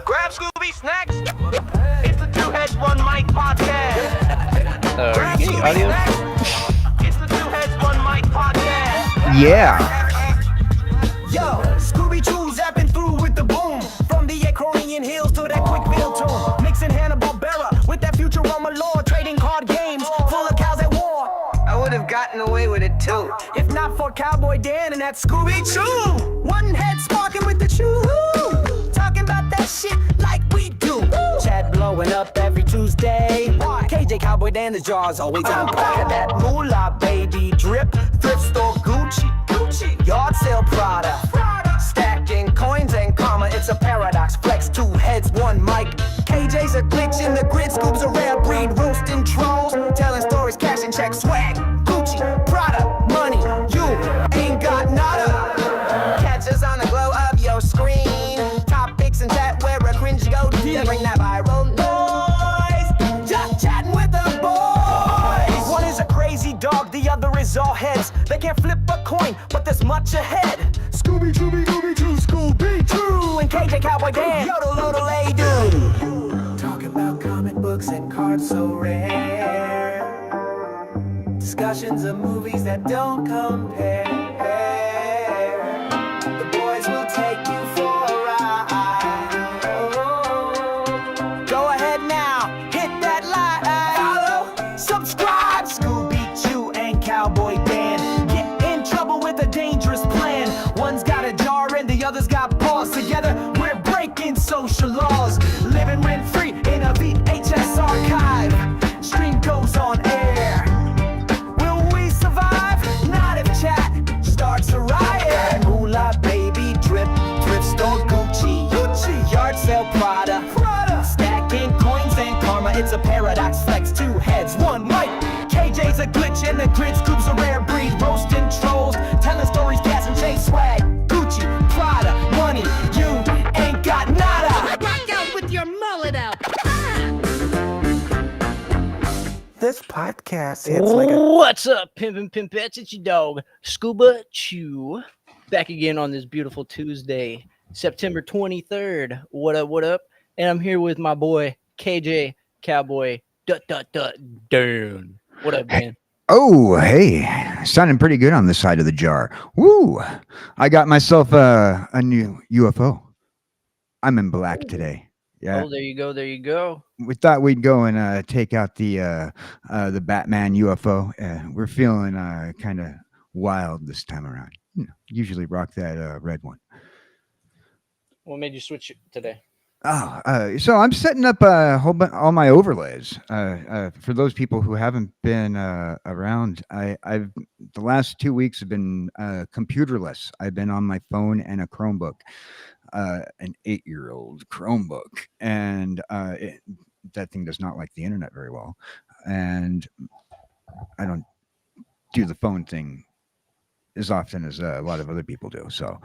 Grab Scooby snacks. It's the Two Heads One Mic podcast. Grab Scooby audio? snacks. It's the Two Heads One Mic podcast. Yeah. Yo, Scoobichu zapping through with the boom. From the Acronian hills to that Quickville tune. Mixing Hanna-Barbera with that Futurama lore. Trading card games full of cows at war. I would have gotten away with it too. If not for Cowboy Dan and that Scoobichu. One head sparking with the chew. Talking about that shit like we do. Chat blowing up every Tuesday. KJCowboyDan, the jar's always on back of that moolah, baby. Drip, thrift store Gucci. Yard sale Prada. Stacking coins and karma, it's a paradox. Flex, two heads, one mic. KJ's a glitch in the grid. Scoob's a rare breed, roasting trolls. Telling stories, cashing checks, swag. Gucci, Prada, money, you ain't got nada. Catch us on the glow of your screen. Topics and chat where a cringe go deep. Bring that viral noise. Just chatting with the boys. One is a crazy dog, the other is all heads. They can't flip a coin, but there's much ahead. Scoobichu, Scoobichu, and KJCowboyDan, yodel, yodel, they do. Talking about comic books and cards so rare. Discussions of movies that don't compare. The boys will take you for a ride. Go ahead now, hit that like, follow, subscribe. Scoobichu and Cowboy Dan get in trouble with a dangerous plan. One's got a jar and the other's got paws. Together we're breaking social laws. Living rent free in a VHS archive. Stream goes on air. Will we survive? Not if chat starts a riot. Moolah, baby, drip, thrift store Gucci. Yard sale Prada. Stacking coins and karma, it's a paradox. Flex, two heads, one mic. KJ's a glitch in the grid. Scoops a rare breed, roasting trolls. Telling stories, gas and chase swag. Gucci, Prada, money, you ain't got nada. Rock out with your mullet out. This podcast hits like a... What's up, pimpin' pimpettes? It's your dog, Scoobichu. Back again on this beautiful Tuesday, September 23rd. What up, what up? And I'm here with my boy, KJ Cowboy Dan. What up, man? Oh, hey. Sounding pretty good on this side of the jar. Woo. I got myself a new UFO. I'm in black today. Yeah. Oh, there you go. There you go. We thought we'd go and take out the Batman UFO. We're feeling kind of wild this time around. Usually rock that red one. What made you switch it today? So I'm setting up all my overlays. For those people who haven't been around, I've the last 2 weeks have been computerless. I've been on my phone and a Chromebook, an 8-year-old Chromebook, and that thing does not like the internet very well. And I don't do the phone thing as often as a lot of other people do. So.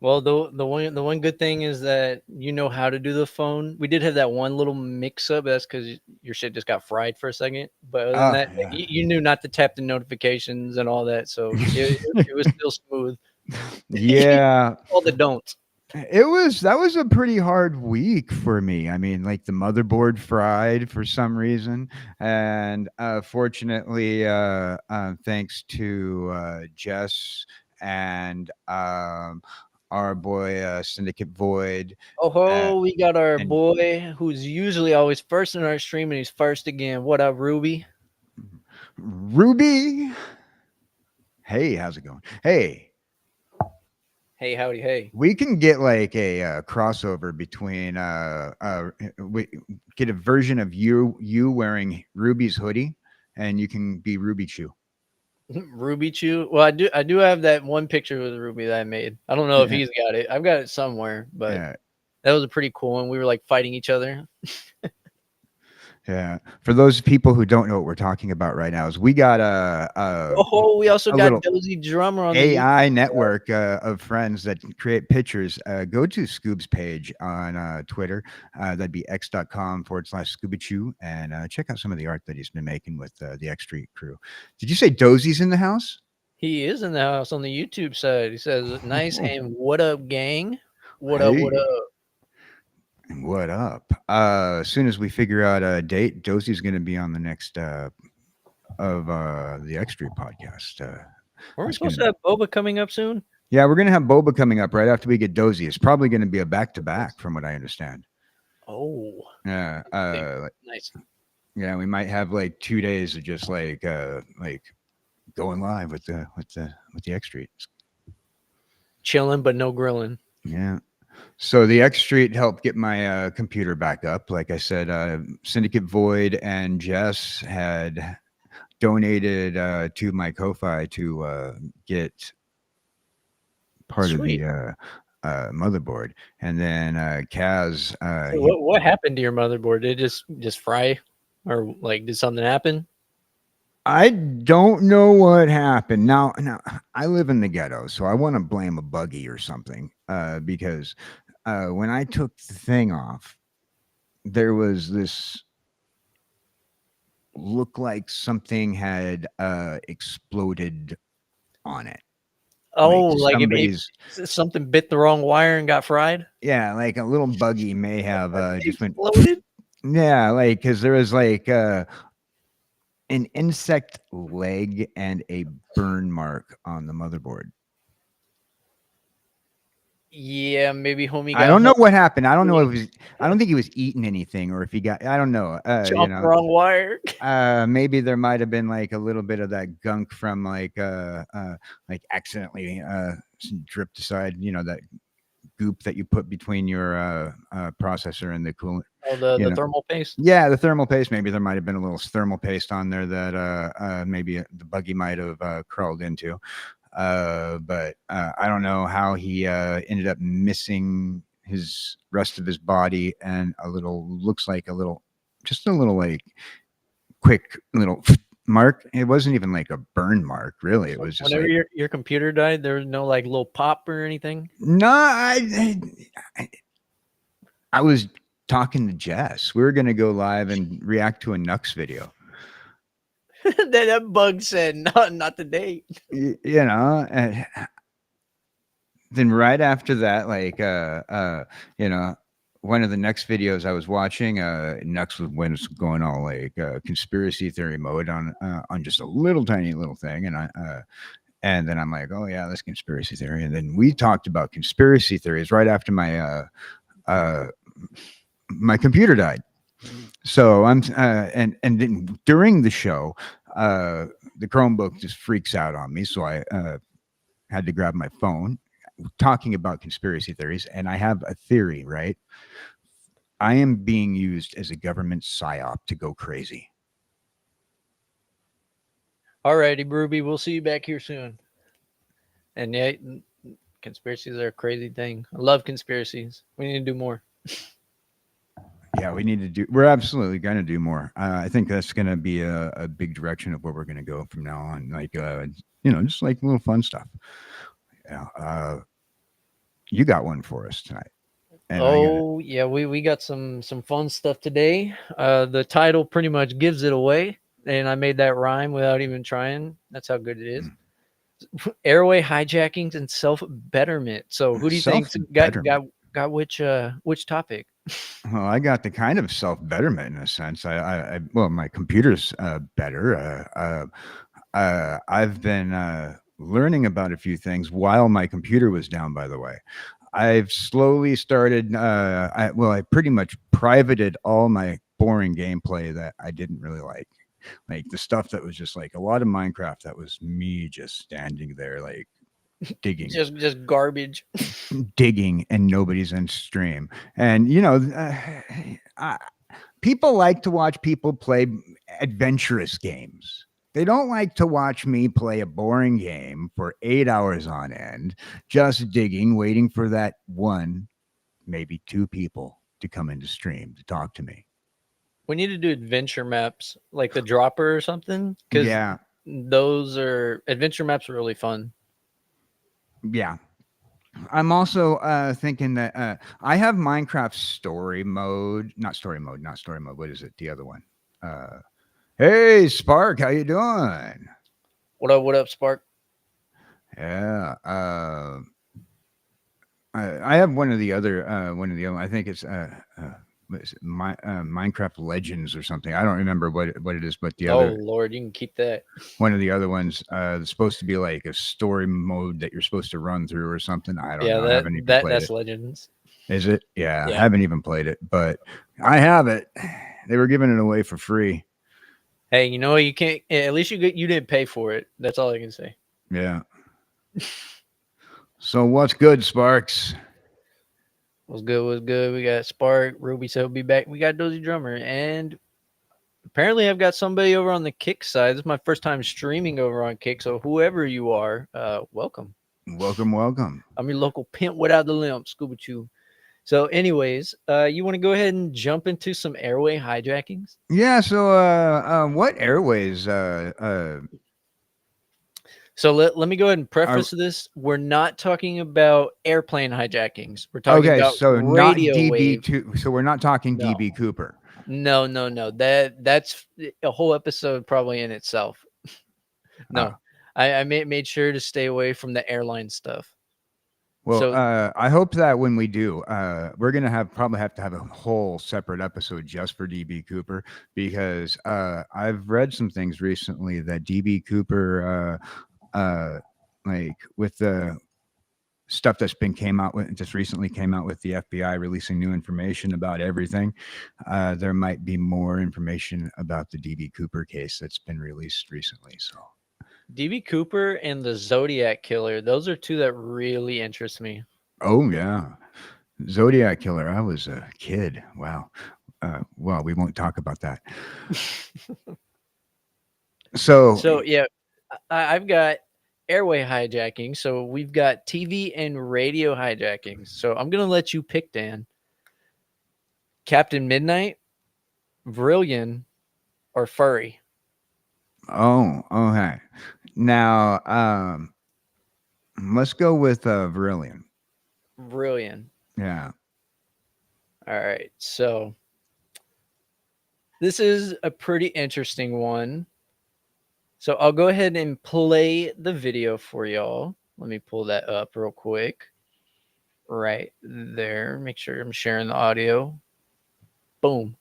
Well, the one good thing is that you know how to do the phone. We did have that one little mix-up. That's because your shit just got fried for a second. But other than that, yeah. you knew not to tap the notifications and all that, so it was still smooth. Yeah, all the don'ts. That was a pretty hard week for me. I mean, like the motherboard fried for some reason, and fortunately, thanks to Jess and our boy Syndicate Void. We got our boy who's usually always first in our stream, and he's first again. What up, Ruby? Ruby. Hey, how's it going? Hey, howdy, hey. We can get like a crossover between we get a version of you wearing Ruby's hoodie, and you can be Rubichu. Rubichu. Well, I do have that one picture with Ruby that I made. I don't know if he's got it. I've got it somewhere, but that was a pretty cool one. We were like fighting each other. Yeah. For those people who don't know what we're talking about right now, is we got we also got Dozy Drummer on the AI network of friends that create pictures. Go to Scoob's page on Twitter. That'd be x.com/Scoobichu, and check out some of the art that he's been making with the X Street crew. Did you say Dozy's in the house? He is in the house on the YouTube side. He says, "Nice and what up, gang? What up? What up?" What up? As soon as we figure out a date, Dosie's going to be on the next of the X Street podcast. Weren't we that's supposed gonna- to have Boba coming up soon? Yeah, we're going to have Boba coming up right after we get Dozie. It's probably going to be a back-to-back, from what I understand. Oh, Yeah, nice. yeah, we might have like 2 days of just like going live with the X Street. Chilling, but no grilling. Yeah. So the X Street helped get my computer back up. Like I said, Syndicate Void and Jess had donated to my Ko-Fi to get part Sweet. of the motherboard, and then Kaz. So what happened to your motherboard? Did it just fry, or like did something happen? I don't know what happened. Now I live in the ghetto, so I want to blame a buggy or something. Because when I took the thing off, there was this look like something had exploded on it. Oh, Like like something bit the wrong wire and got fried. Yeah, like a little buggy may have just went. Exploded. Yeah, like because there was like an insect leg and a burn mark on the motherboard. Yeah, maybe homie. I don't know what happened. I don't know if I don't think he was eating anything or if he got. I don't know. Chopped the wrong wire. Maybe there might have been like a little bit of that gunk from like accidentally dripped aside. You know, that goop that you put between your processor and the coolant. Oh, the thermal paste. Yeah, the thermal paste. Maybe there might have been a little thermal paste on there that maybe the buggy might have crawled into. But I don't know how he ended up missing his rest of his body and looks like just a little like quick little mark. It wasn't even like a burn mark, really. It was just whenever like, your computer died, there was no like little pop or anything. no, I was talking to Jess. We were gonna go live and react to a Nux video. that bug said not today. You know, and then right after that, like one of the next videos I was watching, Nux was going all like conspiracy theory mode on just a little tiny little thing, and then I'm like, oh yeah, that's conspiracy theory. And then we talked about conspiracy theories right after my my computer died. So I'm and then during the show, the Chromebook just freaks out on me. So I had to grab my phone, talking about conspiracy theories, and I have a theory, right? I am being used as a government psyop to go crazy. Alrighty, Ruby, we'll see you back here soon. And yeah, conspiracies are a crazy thing. I love conspiracies. We need to do more. Yeah, we're absolutely going to do more. I think that's going to be a big direction of where we're going to go from now on. Like, just like little fun stuff. Yeah. You got one for us tonight. And yeah, we got some fun stuff today. The title pretty much gives it away, and I made that rhyme without even trying. That's how good it is. Airway, hijackings, and self-betterment. So who do you think got which topic? Well, I got the kind of self-betterment in a sense. Well, my computer's better. I've been learning about a few things while my computer was down, by the way. I've slowly started, I pretty much privated all my boring gameplay that I didn't really like the stuff that was just like a lot of Minecraft. That was me just standing there, like digging, just garbage, digging, and nobody's in stream. And people like to watch people play adventurous games. They don't like to watch me play a boring game for 8 hours on end, just digging, waiting for that one, maybe two people to come into stream to talk to me. We need to do adventure maps, like the Dropper or something. Yeah, those adventure maps are really fun. Yeah. I'm also thinking that I have Minecraft story mode. Not story mode. What is it? The other one. Hey, Spark, how you doing? What up, Spark? Yeah. I have one of the other. I think it's Minecraft Legends or something. I don't remember what it is, but the Oh other Lord, you can keep that. one of the other ones is supposed to be like a story mode that you're supposed to run through or something. I don't know. I haven't even played that's it. Legends. Is it? Yeah, I Yeah. haven't even played it, but I have it. They were giving it away for free. Hey, you know what? You can't. At least you didn't pay for it. That's all I can say. Yeah. So what's good, Sparks? What's good? What's good? We got Spark. Ruby said he'll be back. We got Dozy Drummer, and apparently I've got somebody over on the Kick side. This is my first time streaming over on Kick, so whoever you are, welcome. Welcome. I'm your local pimp without the limp, Scoobichu. So, anyways, you want to go ahead and jump into some Airway hijackings? Yeah. So, what Airways? So let me go ahead and preface this. We're not talking about airplane hijackings. We're talking Okay, about so not radio wave. DB2. So we're not talking No. DB Cooper. No. That's a whole episode probably in itself. No, I made sure to stay away from the airline stuff. Well, So- I hope that when we do, we're gonna probably have to have a whole separate episode just for DB Cooper, because I've read some things recently that DB Cooper, like with the stuff that's been just recently came out with the FBI releasing new information about everything. There might be more information about the DB Cooper case that's been released recently. So. DB Cooper and the Zodiac Killer, those are two that really interest me. Oh yeah, Zodiac Killer. I was a kid. Wow. Well, we won't talk about that. So yeah, I've got airway hijacking. So we've got TV and radio hijacking. So I'm gonna let you pick, Dan. Captain Midnight, Vrillion, or Furry. Oh, okay. Now, let's go with Vrillion. Vrillion. Yeah. All right. So this is a pretty interesting one. So I'll go ahead and play the video for y'all. Let me pull that up real quick. Right there. Make sure I'm sharing the audio. Boom.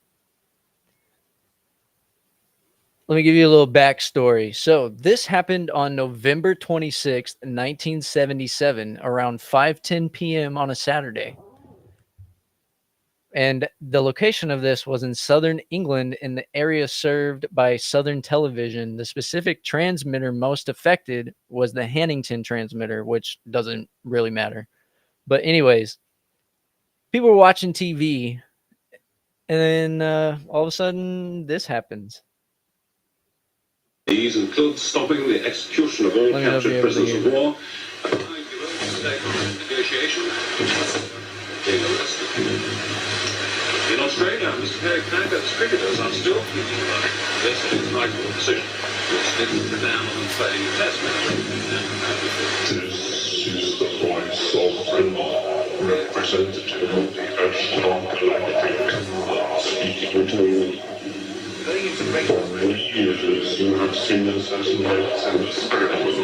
Let me give you a little backstory. So this happened on November 26th, 1977, around 5:10 p.m. on a Saturday. And the location of this was in southern England, in the area served by Southern Television. The specific transmitter most affected was the Hannington transmitter, which doesn't really matter. But anyways, people were watching TV, and then all of a sudden this happens. These include stopping the execution of all captured prisoners of war, negotiation, being arrested. In Australia, Mr. Perry Knapper's cricketers are still keeping alive. This is a rightful decision, which didn't prevail on playing a test match. This is the voice of the representative of the Ashton Galactic, speaking to you. For many years, you have seen us as lights and sparrows.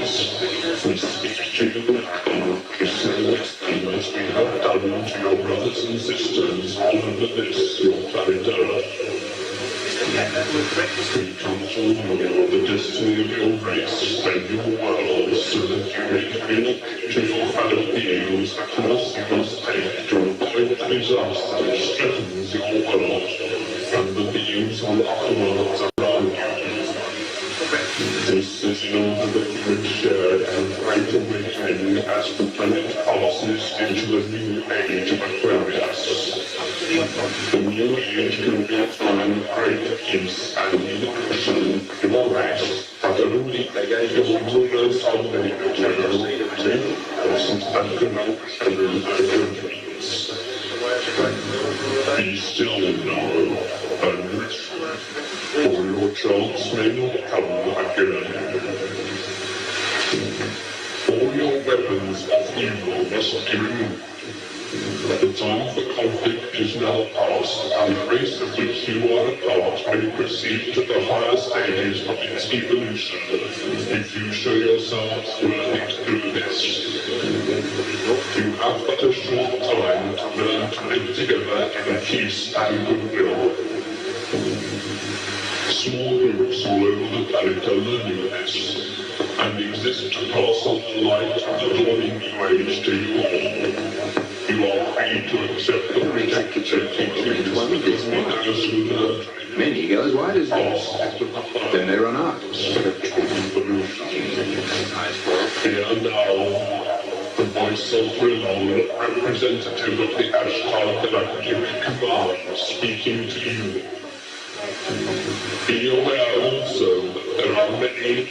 We speak to you now, precisely as we have done to your brothers and sisters all over this, your planet Earth. We come to know the destiny of your race and your world, so that you may communicate to your fellow beings the course you must take to avoid the disaster that threatens your world and the beings on other worlds around you. This is your deliberate, shared and great awakening as the planet passes into the new age of Aquarius. The new age can be a time of great peace and liberation for your race, but only if your rulers are willing to reinforce and promote their dreams. Be still now, and listen, for your chance may not come again. All your weapons of evil must be removed. The time for conflict is now past, and the race of which you are a part may proceed to the higher stages of its evolution, if you show yourselves worthy to do this. You have but a short time to learn to live together in peace and goodwill. Small groups all over the planet are learning this, and exist to pass on the light of the dawning new age to you all. You are free to accept the rejected teachings because those who learn Many goes, why does then they run out. spiritual evolution. Here now, the voice of Renal, representative of the Ashtar Galactic Command, speaking to you. Be aware also that there are many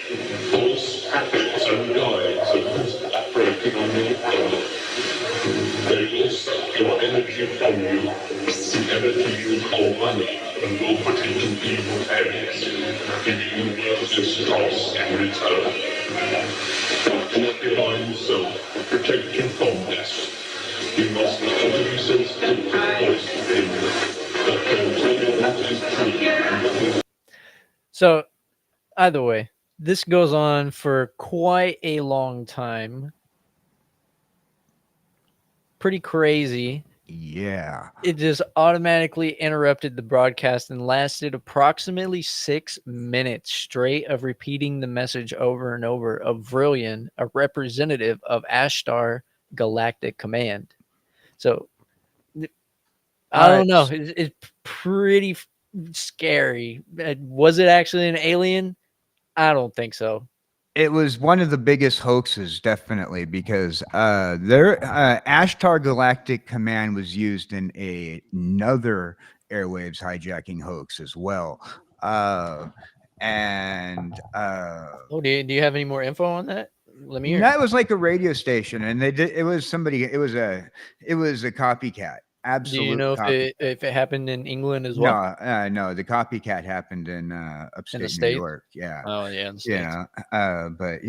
false prophets and guides operating on your planet. They will suck your energy from you, the energy you call money, and will put into evil hands, giving you worthless dross in return. Your divine self, protect you from this. You must learn to be sensitive to the voice within that can tell you what is true. So, either way, this goes on for quite a long time. Pretty crazy. Yeah. It just automatically interrupted the broadcast and lasted approximately 6 minutes straight of repeating the message over and over of Vrillian, a representative of Ashtar Galactic Command. So, I don't know. It's pretty scary. Was it actually an alien? I don't think so. It was one of the biggest hoaxes, definitely, because their Ashtar Galactic Command was used in another Airwaves hijacking hoax as well. Oh, do you have any more info on that? Let me hear. That was like a radio station, and they did. It was somebody. It was a copycat. Do Absolute. you know if it happened in England as well? No, the copycat happened in upstate New States? York. Yeah. Oh yeah, in the States. Yeah. But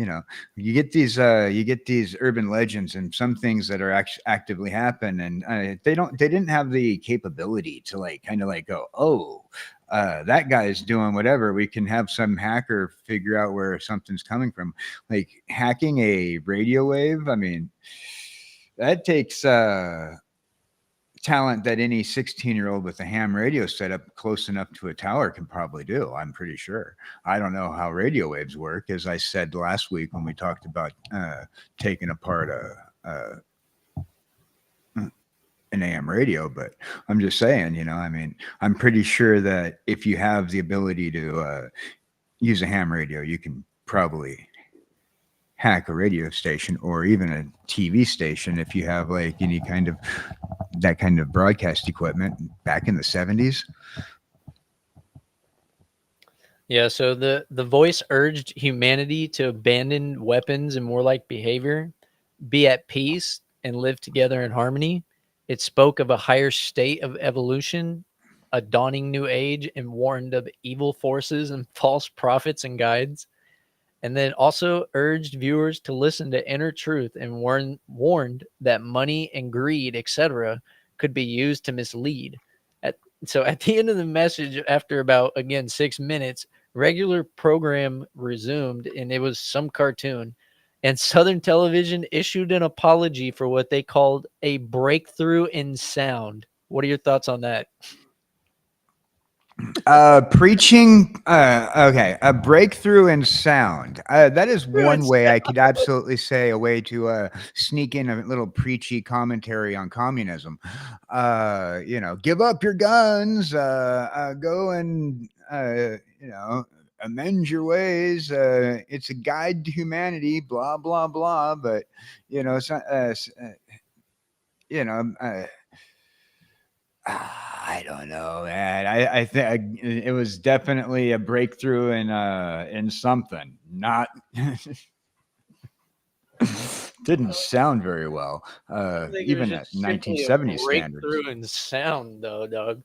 you get these urban legends and some things that are actively happen, and they didn't have the capability to kind of go, oh, that guy's doing whatever. We can have some hacker figure out where something's coming from. Like hacking a radio wave. I mean, that takes talent that any 16-year-old with a ham radio setup close enough to a tower can probably do. I'm pretty sure. I don't know how radio waves work, as I said last week when we talked about taking apart an AM radio, but I'm just saying, I mean, I'm pretty sure that if you have the ability to use a ham radio, you can probably hack a radio station or even a TV station if you have any kind of that kind of broadcast equipment back in the 70s. Yeah, so the voice urged humanity to abandon weapons and warlike behavior, be at peace, and live together in harmony. It spoke of a higher state of evolution, a dawning new age, and warned of evil forces and false prophets and guides. And then also urged viewers to listen to inner truth and warned that money and greed, etc., could be used to mislead. So at the end of the message, after about, again, 6 minutes, regular program resumed, and it was some cartoon. And Southern Television issued an apology for what they called a breakthrough in sound. What are your thoughts on that? Preaching. Okay. A breakthrough in sound. That is one way I could absolutely say a way to sneak in a little preachy commentary on communism. Give up your guns, go and, amend your ways. It's a guide to humanity, blah, blah, blah. But, I don't know, man. I think it was definitely a breakthrough in something. Not didn't sound very well. Even at 1970 standards. Breakthrough in sound, though, Doug.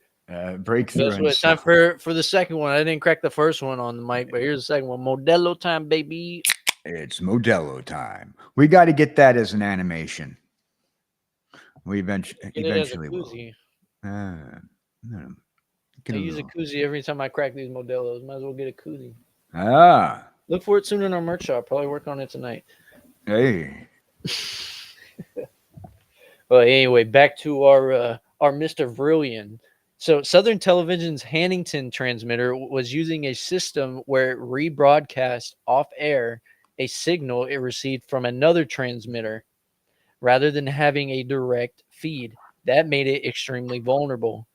Breakthrough in It's time for the second one. I didn't crack the first one on the mic, but here's the second one. Modelo time, baby. It's Modelo time. We got to get that as an animation. We eventually Get it as a will. koozie. No, get I a use a little. koozie every time I crack these Modelos. Might as well get a koozie. Ah, Look for it soon in our merch shop. Probably work on it tonight. hey. Well, anyway, back to our Mr. Brilliant. So Southern Television's Hannington transmitter was using a system where it rebroadcast off air a signal it received from another transmitter rather than having a direct feed. That made it extremely vulnerable.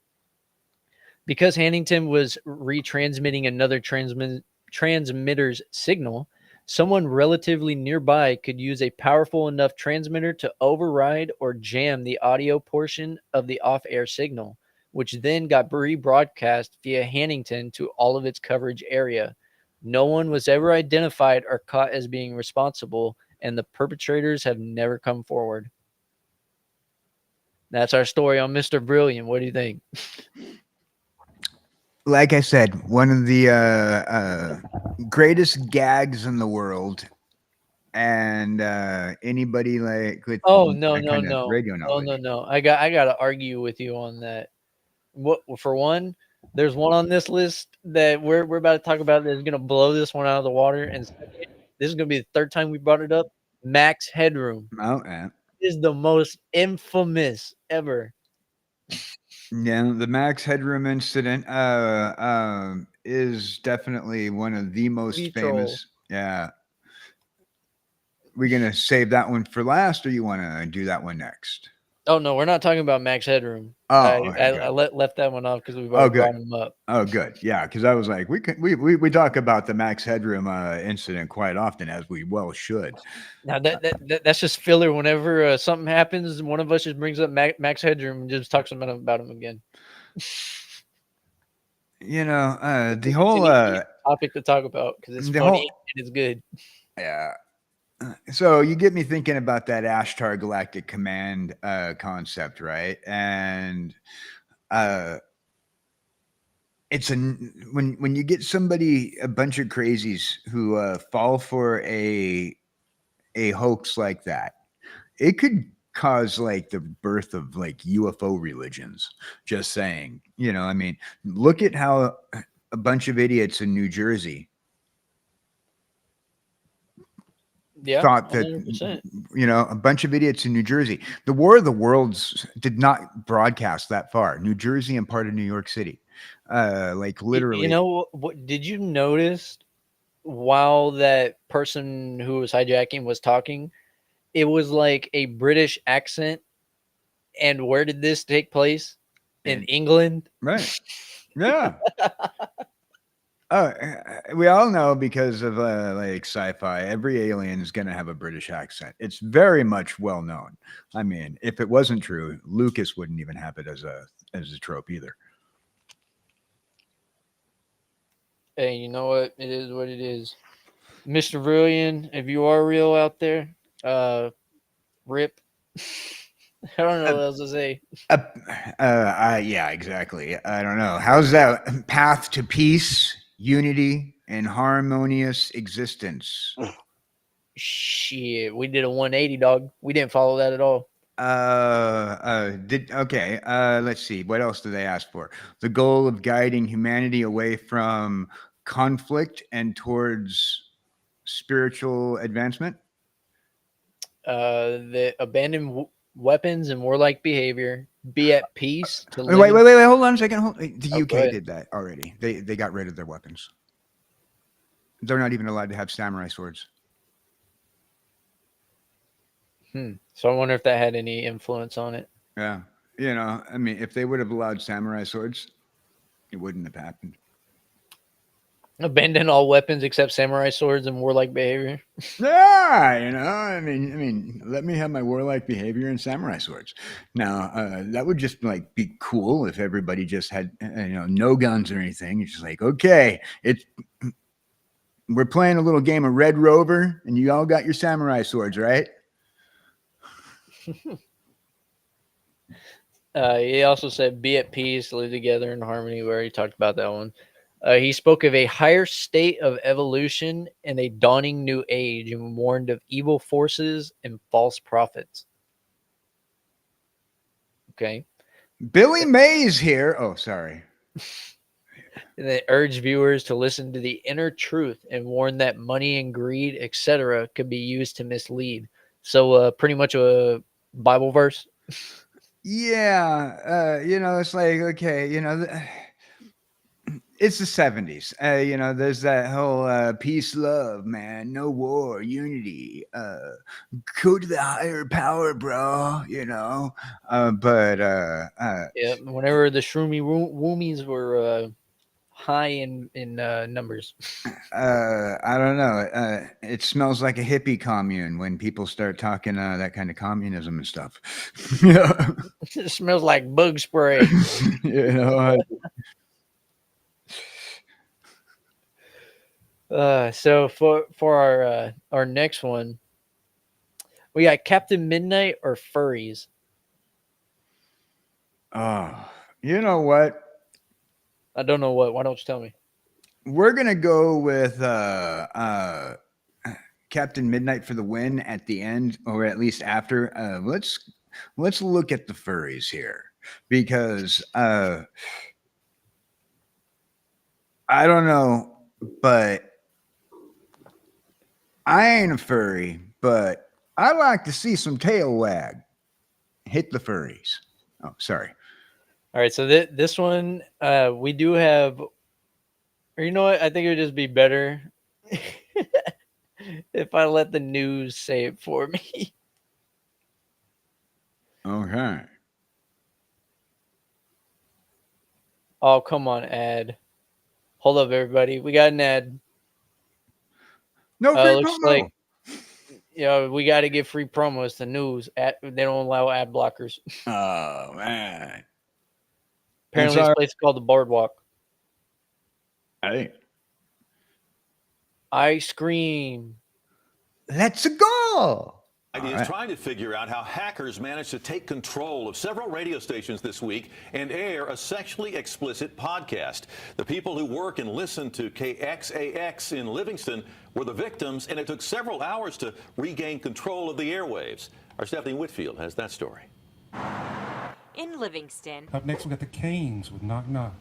Because Hannington was retransmitting another transmitter's signal, someone relatively nearby could use a powerful enough transmitter to override or jam the audio portion of the off-air signal, which then got rebroadcast via Hannington to all of its coverage area. No one was ever identified or caught as being responsible, and the perpetrators have never come forward. That's our story on Mr. Brilliant. What do you think? Like I said, one of the greatest gags in the world, and anybody like with Oh no that no kind of no radio no knowledge. no no! I got to argue with you on that. What for one? There's one on this list that we're about to talk about that's gonna blow this one out of the water. And second, this is gonna be the third time we brought it up. Max Headroom Oh, yeah. is the most infamous ever. Yeah, the Max Headroom incident is definitely one of the most TV troll. famous. Yeah. We gonna save that one for last, or you want to do that one next? Oh no, we're not talking about Max Headroom. Oh, okay, I left that one off because we've Oh, already good. brought him up. Oh, good. Yeah, because I was like, we talk about the Max Headroom incident quite often, as we well should. Now that's just filler. Whenever something happens, one of us just brings up Max Headroom and just talks about him again. You know, the It's whole an easy topic to talk about because it's the funny whole and it's good. yeah. So you get me thinking about that Ashtar Galactic Command concept, right? And it's when you get a bunch of crazies who fall for a hoax like that, it could cause like the birth of like UFO religions. Just saying, I mean, look at how a bunch of idiots in New Jersey Yeah, thought that 100%. a bunch of idiots in New Jersey. The War of the Worlds did not broadcast that far. New Jersey and part of New York City, like literally. You know what? Did you notice while that person who was hijacking was talking, it was like a British accent. And where did this take place? In England, right? Yeah. Oh, we all know because of like sci-fi, every alien is going to have a British accent. It's very much well known. I mean, if it wasn't true, Lucas wouldn't even have it as a trope either. hey, you know what? It is what it is. Mr. Brilliant, if you are real out there, rip. I don't know what else to say. Yeah, exactly. I don't know. How's that path to peace, unity, and harmonious existence? Shit, we did a 180, dog. We didn't follow that at all. Let's see. What else do they ask for? The goal of guiding humanity away from conflict and towards spiritual advancement. The abandon weapons and warlike behavior. Be at peace. To Wait, live hold on a second. The Oh, go UK ahead. did that already. They got rid of their weapons. They're not even allowed to have samurai swords. So I wonder if that had any influence on it. Yeah. I mean, if they would have allowed samurai swords, it wouldn't have happened. Abandon all weapons except samurai swords and warlike behavior. Yeah, I mean, let me have my warlike behavior and samurai swords. Now, that would just like be cool if everybody just had, no guns or anything. It's just like, okay, we're playing a little game of Red Rover, and you all got your samurai swords, right? He also said, be at peace, live together in harmony. We already talked about that one. He spoke of a higher state of evolution and a dawning new age and warned of evil forces and false prophets. Okay. Billy Mays here. Oh, sorry. And they urge viewers to listen to the inner truth and warn that money and greed, etc., could be used to mislead. So, pretty much a Bible verse. Yeah, it's like, okay, it's the 70s. There's that whole peace, love, man, no war, unity. Go to the higher power, bro. Yeah. Whenever the shroomy woomies were high in numbers. I don't know. It smells like a hippie commune when people start talking that kind of communism and stuff. Yeah. It smells like bug spray. So for our next one, we got Captain Midnight or furries. Oh, you know what? I don't know what. Why don't you tell me? We're gonna go with Captain Midnight for the win at the end, or at least after. Let's look at the furries here, because I don't know, but I ain't a furry, but I like to see some tail wag. Hit the furries. Oh, sorry. All right, so this one we do have, or you know what? I think it would just be better if I let the news say it for me. Okay. Oh, come on, ad. Hold up, everybody. We got an ad. No free Looks promo. like we got to get free promos to news. They don't allow ad blockers. Oh man. Apparently, this place is called the Boardwalk. Hey. Ice cream. Let's go. Is trying to figure out how hackers managed to take control of several radio stations this week and air a sexually explicit podcast. The people who work and listen to KXAX in Livingston were the victims, and it took several hours to regain control of the airwaves. Our Stephanie Whitfield has that story. In Livingston. Up next, we got the Canes with Knock Knock.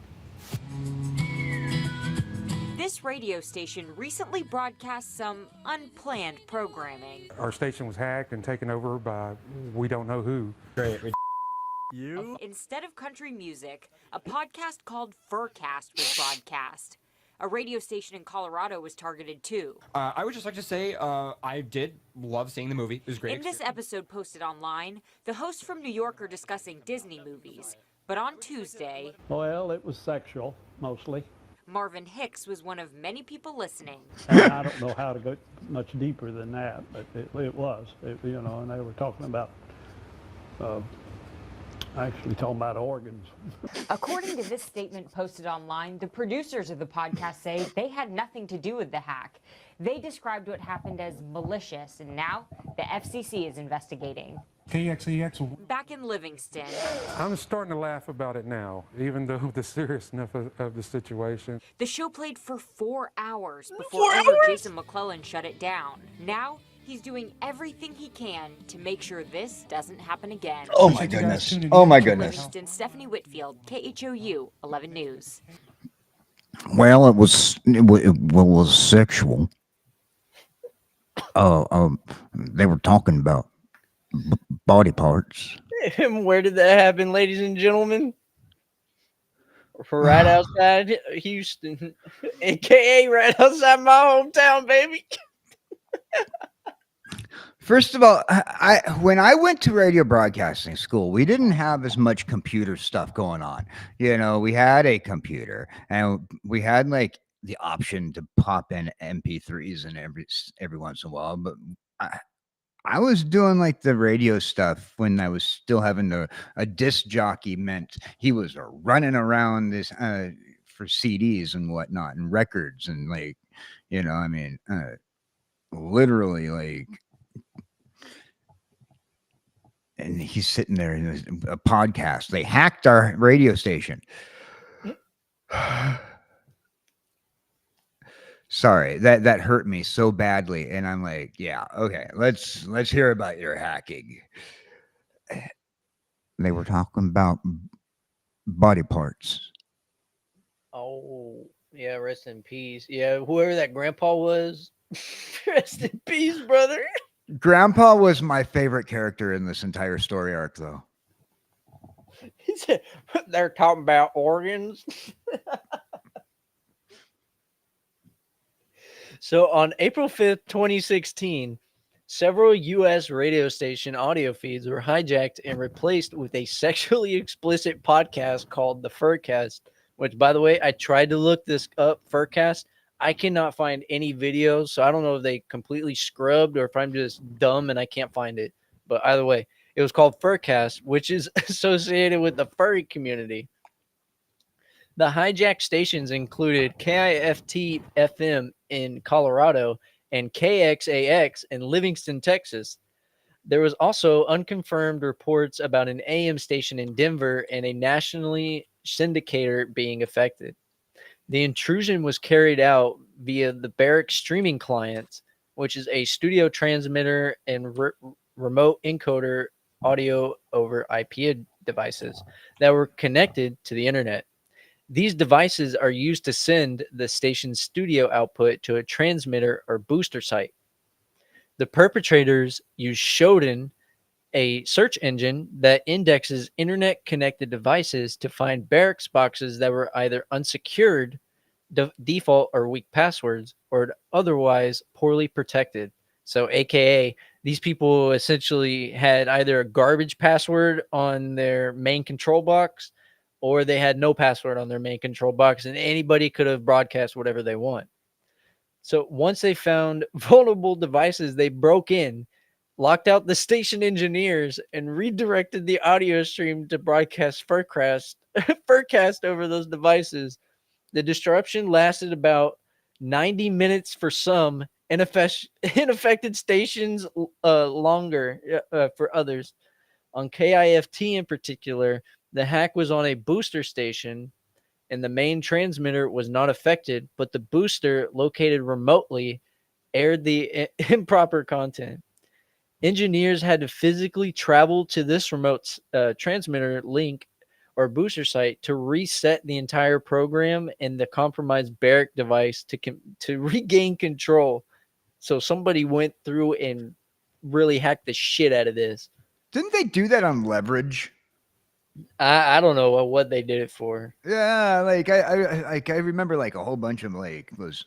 This radio station recently broadcast some unplanned programming. Our station was hacked and taken over by we don't know who. Great. Instead of country music, a podcast called Furcast was broadcast. A radio station in Colorado was targeted too. I would just like to say I did love seeing the movie. It was great. In this episode posted online, the hosts from New York are discussing Disney movies. But on Tuesday... Well, it was sexual, mostly. Marvin Hicks was one of many people listening. And I don't know how to go much deeper than that, but it was. And they were talking about, actually talking about organs. According to this statement posted online, the producers of the podcast say they had nothing to do with the hack. They described what happened as malicious, and now the FCC is investigating. KXEX. Back in Livingston. I'm starting to laugh about it now, even though the seriousness of the situation. The show played for 4 hours before editor Jason McClellan shut it down. Now, he's doing everything he can to make sure this doesn't happen again. Oh my goodness. Oh my goodness. Livingston, Stephanie Whitfield, KHOU 11 News. Well, it was sexual. They were talking about body parts. And where did that happen, ladies and gentlemen? Right outside Houston, aka right outside my hometown, baby. First of all, when I went to radio broadcasting school, we didn't have as much computer stuff going on. We had a computer, and we had like the option to pop in MP3s and every once in a while, but I was doing like the radio stuff when I was still having a disc jockey. Meant he was running around this for CDs and whatnot and records and like, literally like, and he's sitting there in a podcast. They hacked our radio station. Sorry, that hurt me so badly, and I'm like, yeah, okay, let's hear about your hacking. They were talking about body parts. Oh, yeah, rest in peace. Yeah, whoever that grandpa was, rest in peace, brother. Grandpa was my favorite character in this entire story arc, though. He said, they're talking about organs. So on April 5th, 2016, several U.S. radio station audio feeds were hijacked and replaced with a sexually explicit podcast called The Furcast, which, by the way, I tried to look this up, Furcast. I cannot find any videos, so I don't know if they completely scrubbed or if I'm just dumb and I can't find it. But either way, it was called Furcast, which is associated with the furry community. The hijacked stations included KIFT FM in Colorado and KXAX in Livingston, Texas. There was also unconfirmed reports about an AM station in Denver and a nationally syndicator being affected. The intrusion was carried out via the Barrack streaming client, which is a studio transmitter and remote encoder audio over IP devices that were connected to the internet. These devices are used to send the station's studio output to a transmitter or booster site. The perpetrators used Shodan, a search engine that indexes internet-connected devices, to find barracks boxes that were either unsecured, default or weak passwords, or otherwise poorly protected. So, AKA, these people essentially had either a garbage password on their main control box, or they had no password on their main control box, and anybody could have broadcast whatever they want. So once they found vulnerable devices, they broke in, locked out the station engineers, and redirected the audio stream to broadcast Furcast over those devices. The disruption lasted about 90 minutes for some, unaffected stations longer for others. On KIFT in particular, the hack was on a booster station and the main transmitter was not affected, but the booster, located remotely, aired the improper content. Engineers had to physically travel to this remote transmitter link or booster site to reset the entire program and the compromised Barrack device to regain control. So somebody went through and really hacked the shit out of this. Didn't they do that on Leverage? I don't know what they did it for. Yeah, like I remember like a whole bunch of like those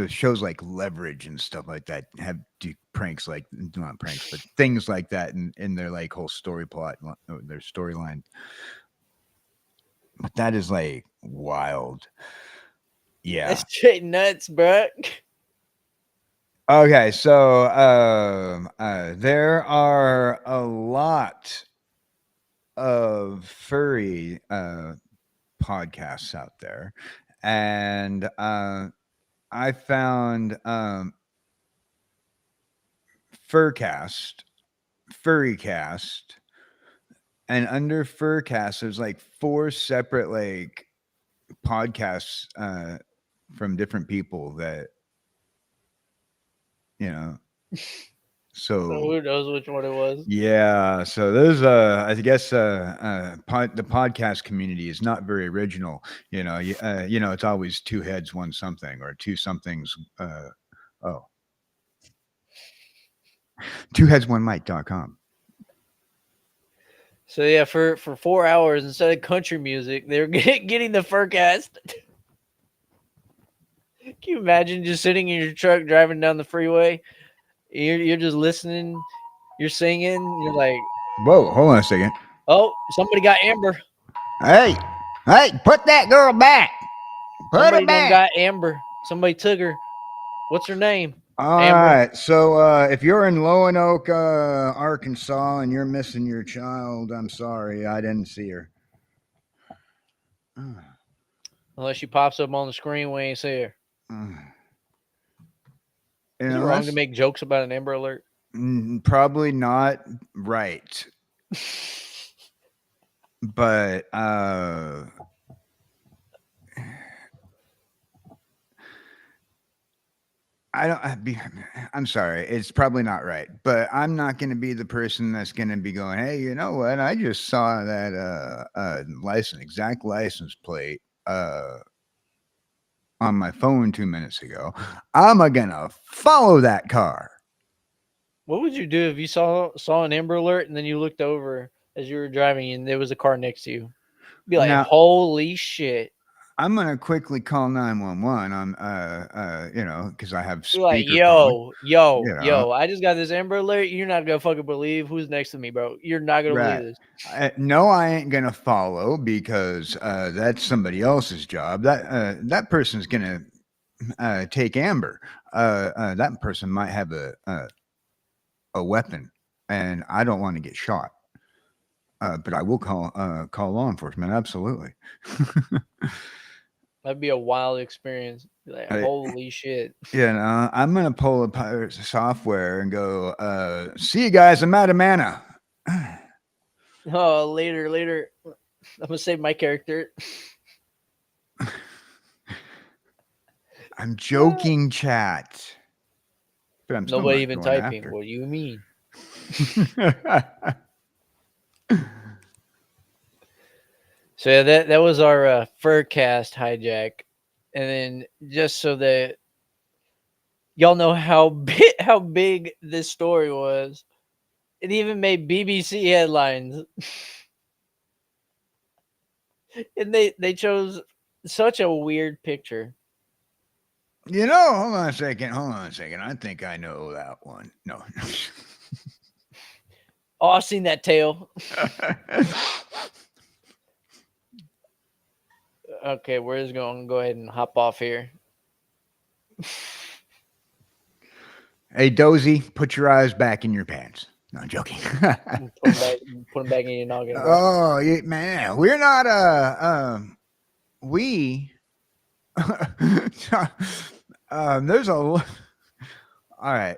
shows like Leverage and stuff like that have do pranks, like not pranks, but things like that in their like whole story plot, their storyline. But that is like wild. Yeah. That's straight nuts, bro. Okay, so there are a lot of furry podcasts out there, and I found Furcast, Furrycast, and under Furcast there's like 4 separate like podcasts from different people that, you know. So who knows which one it was? Yeah, so there's I guess the podcast community is not very original. You know, it's always 2 heads, 1 something, or 2 somethings. 2 heads, 1 mic.com. So yeah, for 4 hours instead of country music, they're getting the Furcast. Can you imagine just sitting in your truck driving down the freeway? You're just listening, you're singing, you're like, whoa, hold on a second. Oh, somebody got Amber. Hey, put that girl back. Put her back. Got Amber. Somebody took her. What's her name? All right. So if you're in Lonoke, Arkansas, and you're missing your child, I'm sorry, I didn't see her. Unless she pops up on the screen, we ain't see her. Is it wrong to make jokes about an Amber Alert? Probably not right. But I'm sorry. It's probably not right, but I'm not going to be the person that's going to be going, hey, you know what? I just saw that exact license plate on my phone 2 minutes ago. I'm going to follow that car. What would you do if you saw an Amber Alert and then you looked over as you were driving and there was a car next to you? Be like, Now- holy shit. I'm gonna quickly call 911 on because I have You're like, speakerphone. yo, I just got this Amber Alert. You're not gonna fucking believe who's next to me, bro. You're not gonna believe this. No, I ain't gonna follow because that's somebody else's job. That person's gonna take Amber. That person might have a weapon, and I don't want to get shot. But I will call law enforcement. Absolutely. That'd be a wild experience. Be like, holy shit. Yeah, no, I'm gonna pull up software and go. See you guys. I'm out of mana. Oh, later. I'm gonna save my character. I'm joking, chat. But I'm still Nobody not even going typing. after. What do you mean? So yeah, that was our Furcast hijack, and then just so that y'all know how big this story was, it even made BBC headlines, and they chose such a weird picture. You know, hold on a second. I think I know that one. No. Oh, I've seen that tail. Okay, we're just going to go ahead and hop off here. Hey, Dozy, put your eyes back in your pants. No, I'm joking. Put them back in your noggin. Bro. Oh, yeah, man, we're not there's a all right.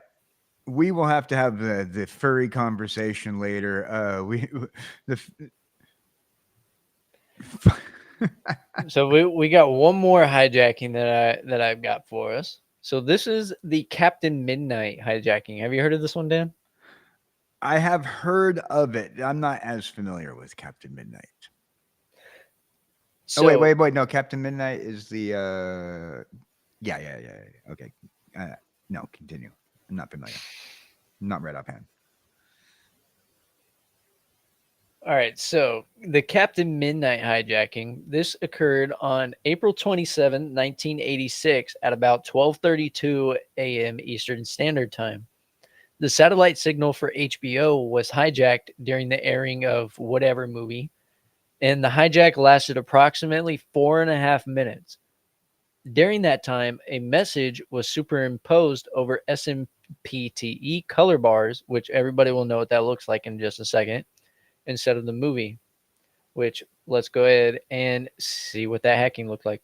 We will have to have the furry conversation later. So we got one more hijacking that I've got for us. So this is the Captain Midnight hijacking. Have you heard of this one, Dan? I have heard of it. I'm not as familiar with Captain Midnight. So, wait. No, Captain Midnight is the yeah. Okay. No, continue. I'm not familiar. I'm not right offhand. All right, so the Captain Midnight hijacking, this occurred on April 27, 1986 at about 12:32 a.m. Eastern Standard Time. The satellite signal for HBO was hijacked during the airing of whatever movie, and the hijack lasted approximately 4.5 minutes. During that time, a message was superimposed over SMPTE color bars, which everybody will know what that looks like in just a second, instead of the movie, which let's go ahead and see what that hacking looked like.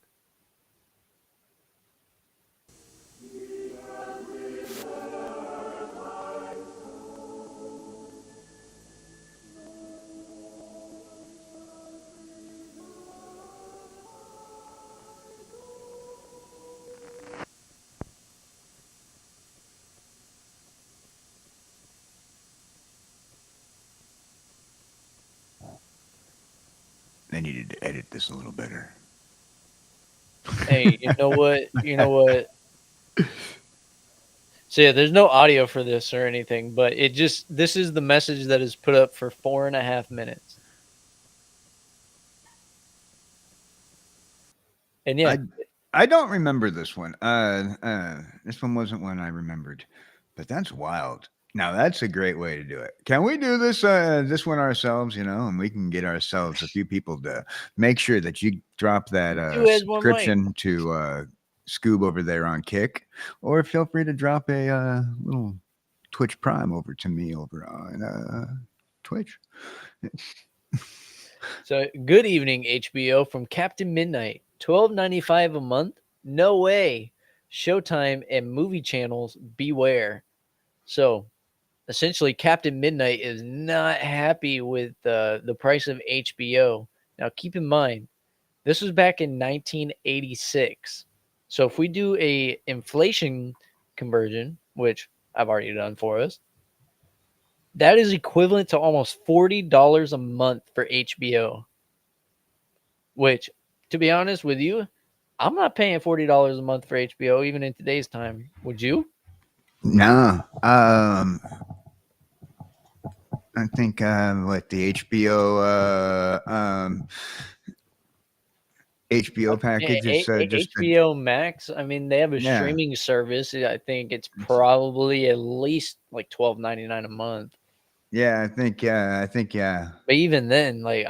They needed to edit this a little better. Hey, you know what? So yeah, there's no audio for this or anything, but this is the message that is put up for 4.5 minutes. And yeah, I don't remember this one. This one wasn't one I remembered, but that's wild. Now that's a great way to do it. Can we do this one ourselves? And we can get ourselves a few people to make sure that you drop that subscription to Scoob over there on Kick, or feel free to drop a little Twitch Prime over to me over on Twitch. So good evening, HBO, from Captain Midnight. $12.95 a month? No way. Showtime and movie channels, beware. So essentially, Captain Midnight is not happy with the price of HBO. Now, keep in mind, this was back in 1986. So if we do a inflation conversion, which I've already done for us, that is equivalent to almost $40 a month for HBO. Which, to be honest with you, I'm not paying $40 a month for HBO, even in today's time. Would you? No. I think what the HBO package is just HBO Max. I mean, they have a Yeah. streaming service. I think it's probably at least like $12.99 a month. Yeah, I think yeah. But even then, like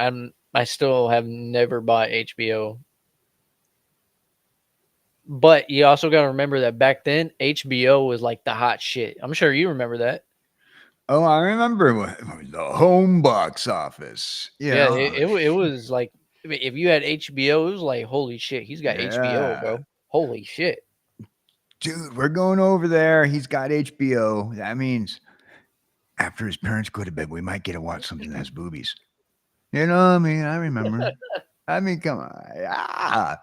I still have never bought HBO. But you also got to remember that back then HBO was like the hot shit. I'm sure you remember that. Oh, I remember the home box office. Yeah, Yeah, it was like, I mean, if you had HBO, it was like, holy shit, he's got HBO, Yeah. bro. Holy shit. Dude, we're going over there. He's got HBO. That means after his parents go to bed, we might get to watch something that has boobies. You know what I mean? I remember. I mean, come on.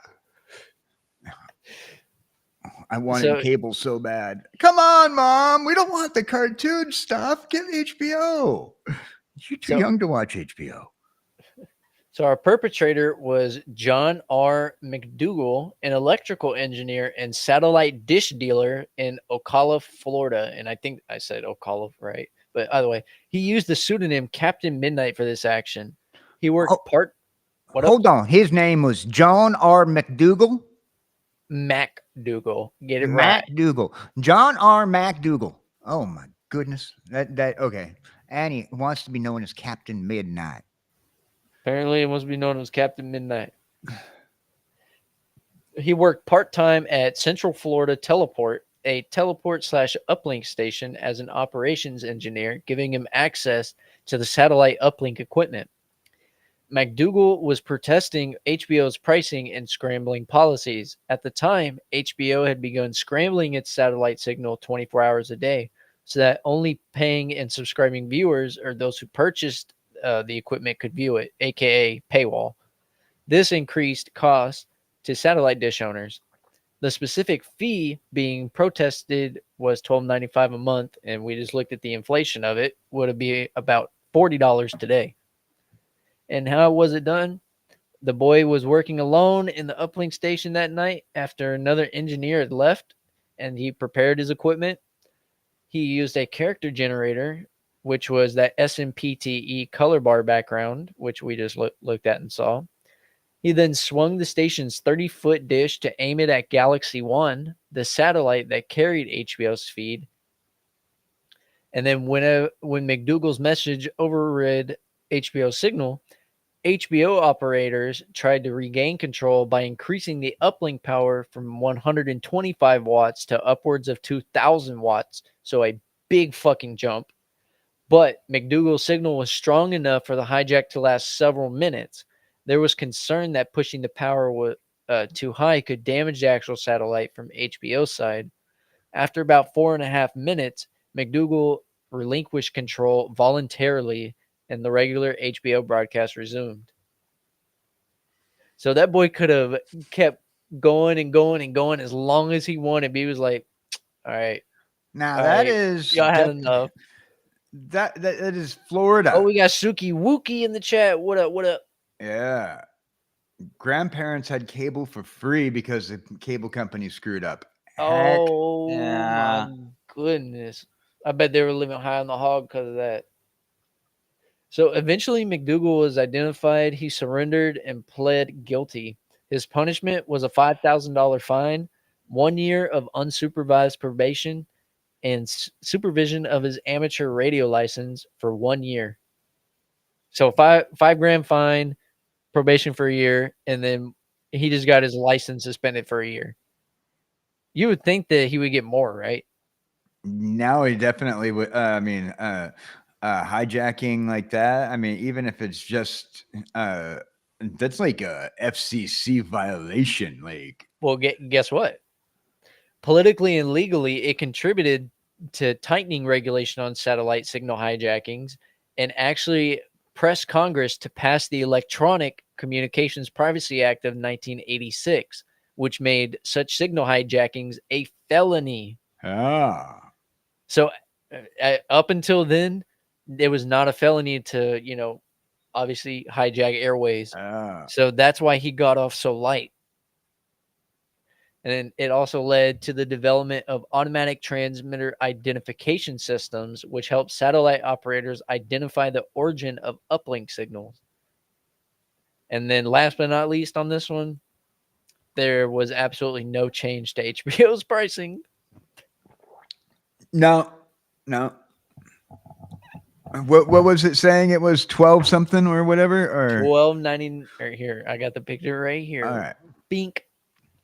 I wanted cable so bad. Come on, Mom. We don't want the cartoon stuff. Get HBO. You're too young to watch HBO. So our perpetrator was John R. McDougal, an electrical engineer and satellite dish dealer in Ocala, Florida. And I think I said Ocala right. But either way, he used the pseudonym Captain Midnight for this action. He worked Hold on. His name was John R. McDougal? MacDougal. Get it right. MacDougal. John R. MacDougal. Oh, my goodness. Okay. And he wants to be known as Captain Midnight. Apparently, it must be known as Captain Midnight. He worked part-time at Central Florida Teleport, a teleport/uplink station, as an operations engineer, giving him access to the satellite uplink equipment. McDougal was protesting HBO's pricing and scrambling policies. At the time, HBO had begun scrambling its satellite signal 24 hours a day, so that only paying and subscribing viewers or those who purchased the equipment could view it, aka paywall. This increased costs to satellite dish owners. The specific fee being protested was $12.95 a month, and we just looked at the inflation of it. Would be about $40 today. And how was it done? The boy was working alone in the uplink station that night after another engineer had left, and he prepared his equipment. He used a character generator, which was that SMPTE color bar background, which we just looked at and saw. He then swung the station's 30-foot dish to aim it at Galaxy One, the satellite that carried HBO's feed. And then when McDougal's message overrid HBO's signal, HBO operators tried to regain control by increasing the uplink power from 125 watts to upwards of 2,000 watts. So a big fucking jump. But McDougal's signal was strong enough for the hijack to last several minutes. There was concern that pushing the power too high could damage the actual satellite from HBO's side. After about 4.5 minutes, McDougal relinquished control voluntarily, and the regular HBO broadcast resumed. So that boy could have kept going and going and going as long as he wanted. But he was like, all right. Now, that is... Y'all had enough. That is Florida. Oh, we got Suki Wookie in the chat. What up? What up? Yeah. Grandparents had cable for free because the cable company screwed up. Oh, yeah. my goodness. I bet they were living high on the hog because of that. So eventually McDougal was identified. He surrendered and pled guilty. His punishment was a $5,000 fine, 1 year of unsupervised probation, and supervision of his amateur radio license for 1 year. So $5,000 fine, probation for a year, and then he just got his license suspended for a year. You would think that he would get more, right? Now he definitely would. Hijacking like that. I mean, even if it's just that's like a FCC violation. Like, well, guess what? Politically and legally, it contributed to tightening regulation on satellite signal hijackings and actually pressed Congress to pass the Electronic Communications Privacy Act of 1986, which made such signal hijackings a felony Ah. So up until then, it was not a felony to, obviously hijack airways. Ah. So that's why he got off so light. And then it also led to the development of automatic transmitter identification systems, which help satellite operators identify the origin of uplink signals. And then last but not least on this one, there was absolutely no change to HBO's pricing. No. What was it saying? It was 12 something or whatever? Or $12.90 or here. I got the picture right here. all right. Bink.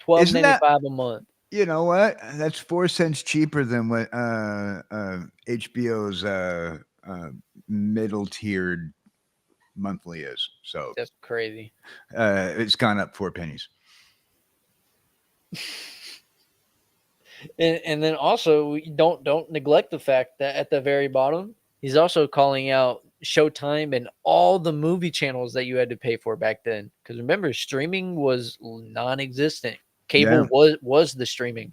Isn't that $12.95 a month. You know what? That's 4 cents cheaper than what HBO's middle tiered monthly is. So That's crazy. It's gone up 4 pennies. And then also don't neglect the fact that at the very bottom, he's also calling out Showtime and all the movie channels that you had to pay for back then. Because remember, streaming was non-existent. Cable was the streaming.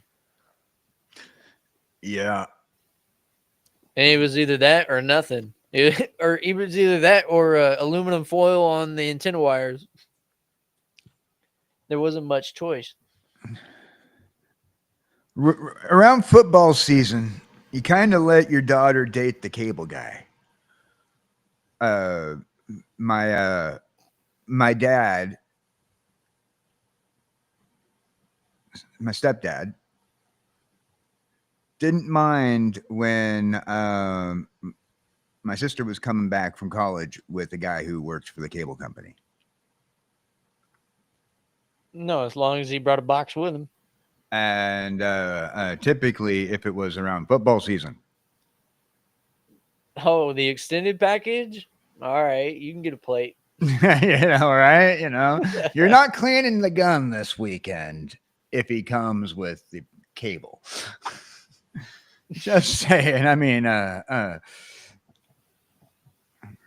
Yeah. And it was either that or nothing. Or it was either that or aluminum foil on the antenna wires. There wasn't much choice. Around football season, you kind of let your daughter date the cable guy. My dad, my stepdad, didn't mind when my sister was coming back from college with a guy who worked for the cable company. No, as long as he brought a box with him. And typically, if it was around football season. Oh, the extended package? All right, you can get a plate. Right? You're not cleaning the gun this weekend if he comes with the cable. Just saying. I mean,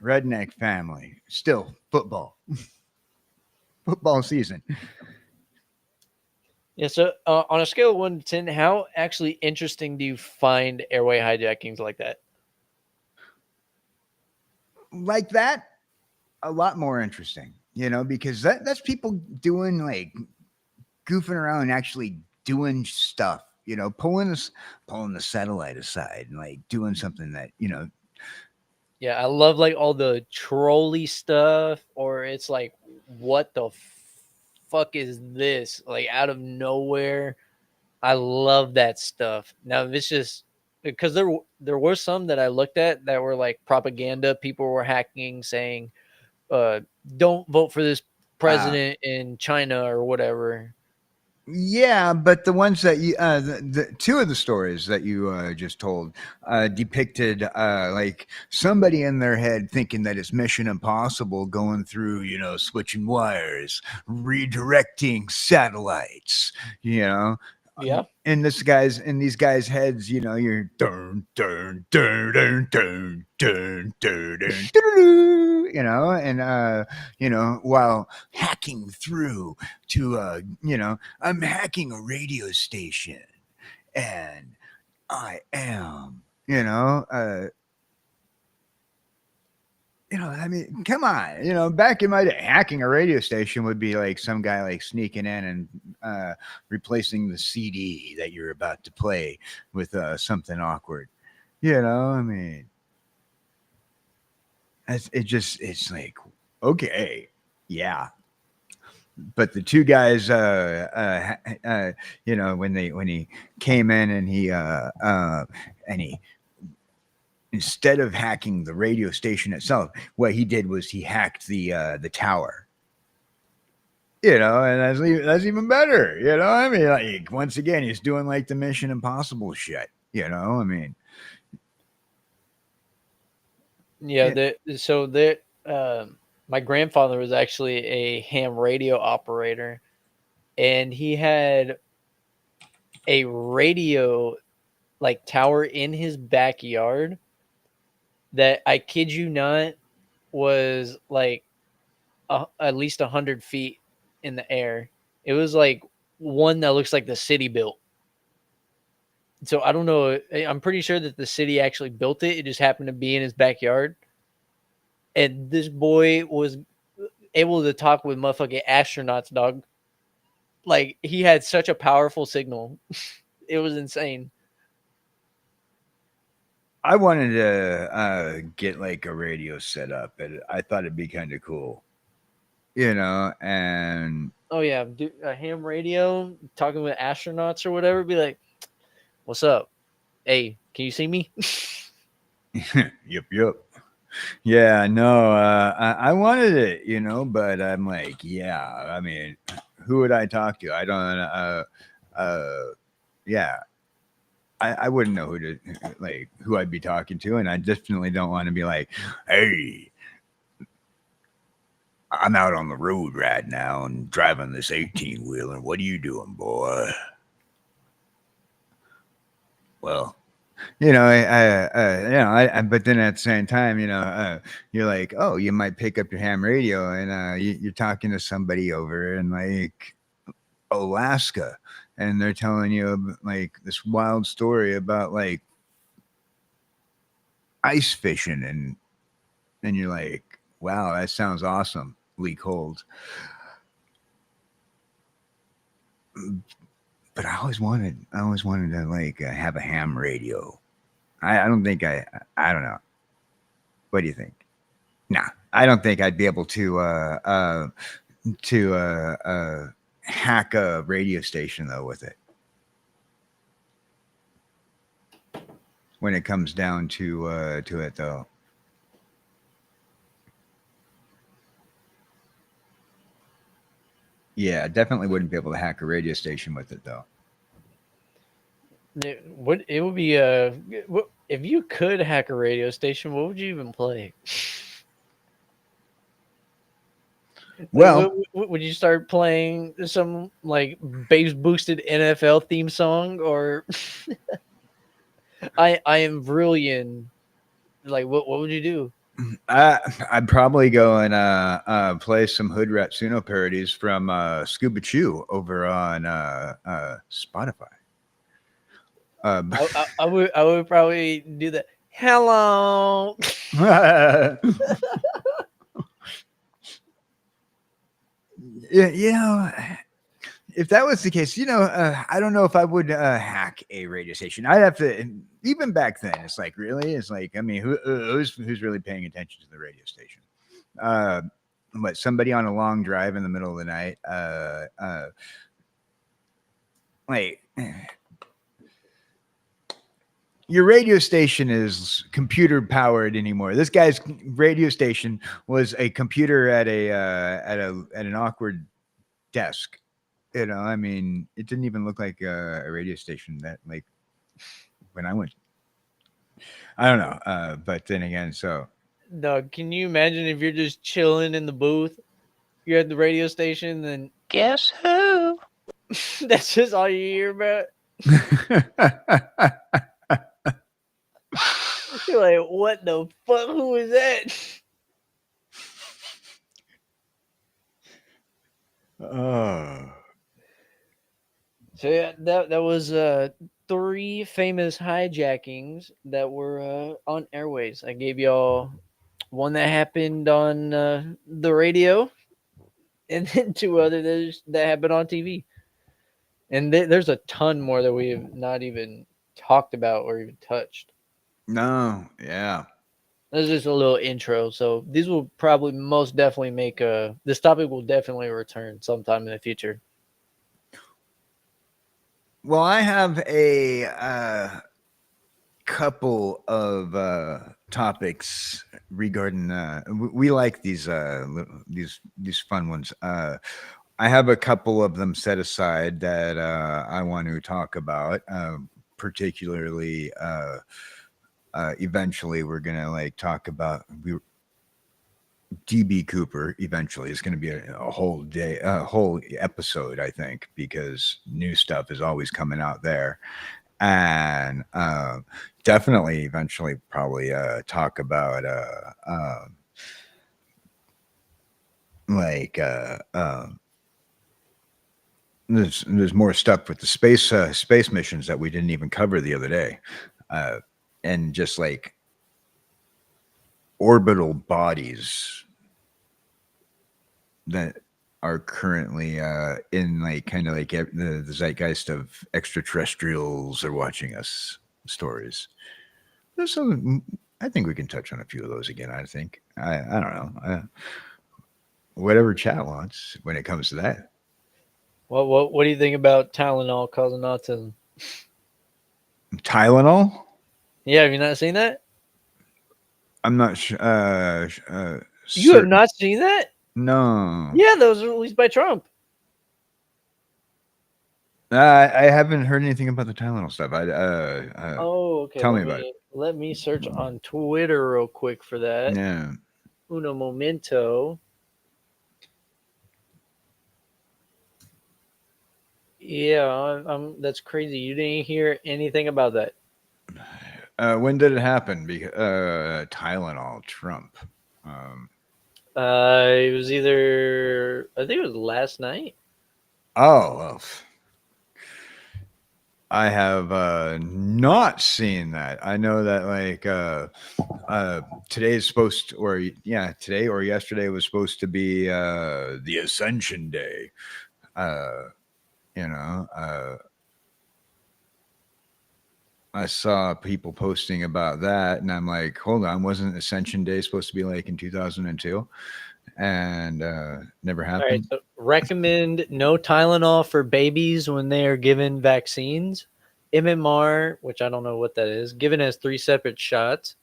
redneck family. Still football. Football season. Yeah, so on a scale of 1 to 10, how actually interesting do you find airway hijackings like that? Like that? A lot more interesting, because that's people doing like goofing around and actually doing stuff, pulling the satellite aside and like doing something that, Yeah, I love like all the trolley stuff, or it's like, what the fuck is this? Like out of nowhere. I love that stuff. Now this just because there were some that I looked at that were like propaganda. People were hacking, saying, "Don't vote for this president in China" or whatever. Yeah, but the ones that you, the two of the stories that you just told depicted like somebody in their head thinking that it's Mission Impossible, going through, switching wires, redirecting satellites, Yeah. In these guys' heads, you're dun dun dun dun dun dun dun dun, and while hacking through to I'm hacking a radio station, and I am, I mean, come on, back in my day, hacking a radio station would be like some guy like sneaking in and replacing the CD that you're about to play with something awkward. I mean, it's like, okay, yeah. But the two guys, when he came in and he instead of hacking the radio station itself, what he did was he hacked the tower. And that's even better. I mean, like once again, he's doing like the Mission Impossible shit. I mean, yeah. My grandfather was actually a ham radio operator, and he had a radio like tower in his backyard that, I kid you not, was like at least 100 feet in the air. It was like one that looks like the city built. So I don't know. I'm pretty sure that the city actually built it. It just happened to be in his backyard. And this boy was able to talk with motherfucking astronauts, dog. Like, he had such a powerful signal. It was insane. I wanted to get like a radio set up, and I thought it'd be kind of cool, and Oh yeah, do a ham radio, talking with astronauts or whatever. Be like, "What's up? Hey, can you see me?" yep. Yeah, no, I wanted it, but I'm like, yeah, I mean, who would I talk to? I don't, yeah, I wouldn't know who I'd be talking to. And I definitely don't want to be like, hey, I'm out on the road right now and driving this 18-wheeler. What are you doing, boy? Well, but then at the same time, you're like, oh, you might pick up your ham radio and you're talking to somebody over in like Alaska, and they're telling you like this wild story about like ice fishing, and you're like, wow, that sounds awesome. Leak holds. But I always wanted to like have a ham radio. I don't think I don't know. What do you think? Nah, I don't think I'd be able to hack a radio station though with it. When it comes down to it though. Yeah, definitely wouldn't be able to hack a radio station with it though. It would be if you could hack a radio station, what would you even play? Well, would you start playing some like bass boosted NFL theme song, or I am brilliant? Like, what would you do? I'd probably go and play some Hood Rat Suno parodies from Scoobichu over on Spotify. I would probably do that. Hello. If that was the case, I don't know if I would hack a radio station. I'd have to. Even back then, it's like, really, it's like, I mean, who's really paying attention to the radio station? What, somebody on a long drive in the middle of the night? Your radio station is computer powered anymore. This guy's radio station was a computer at an awkward desk. I mean, it didn't even look like a radio station that like when I went. I don't know, but then again, so. No, can you imagine if you're just chilling in the booth, you're at the radio station, then guess who? That's just all you hear about. You're like, what the fuck? Who is that? Oh. So yeah, that was 3 famous hijackings that were on Airways. I gave y'all one that happened on the radio, and then 2 others that happened on TV. And there's a ton more that we have not even talked about or even touched. No, yeah. This is just a little intro. So these will probably most definitely make this topic will definitely return sometime in the future. Well, I have a couple of topics regarding. We like these fun ones. I have a couple of them set aside that I want to talk about. Particularly, eventually, we're gonna like talk about DB Cooper. Eventually, it's going to be a whole day, a whole episode, I think, because new stuff is always coming out there. And definitely eventually probably talk about there's more stuff with the space missions that we didn't even cover the other day, and just like orbital bodies that are currently in like kind of like the zeitgeist of extraterrestrials are watching us stories. There's some, I think we can touch on a few of those again. I think I don't know, whatever chat wants when it comes to that. What do you think about Tylenol causing autism? Tylenol? Yeah, have you not seen that? I'm not sure. You have not seen that? No. Yeah, that was released by Trump. I haven't heard anything about the Tylenol stuff. Okay. Tell me about it. Let me search on Twitter real quick for that. Yeah. Uno momento. Yeah, that's crazy. You didn't hear anything about that. When did it happen? Tylenol, Trump. It was either, I think it was last night. Oh, well, I have not seen that. I know that like today is supposed to, or yeah, today or yesterday was supposed to be the Ascension Day. I saw people posting about that, and I'm like, hold on, wasn't Ascension Day supposed to be like in 2002? And never happened. All right, so recommend no Tylenol for babies when they are given vaccines. MMR, which I don't know what that is, given as 3 separate shots.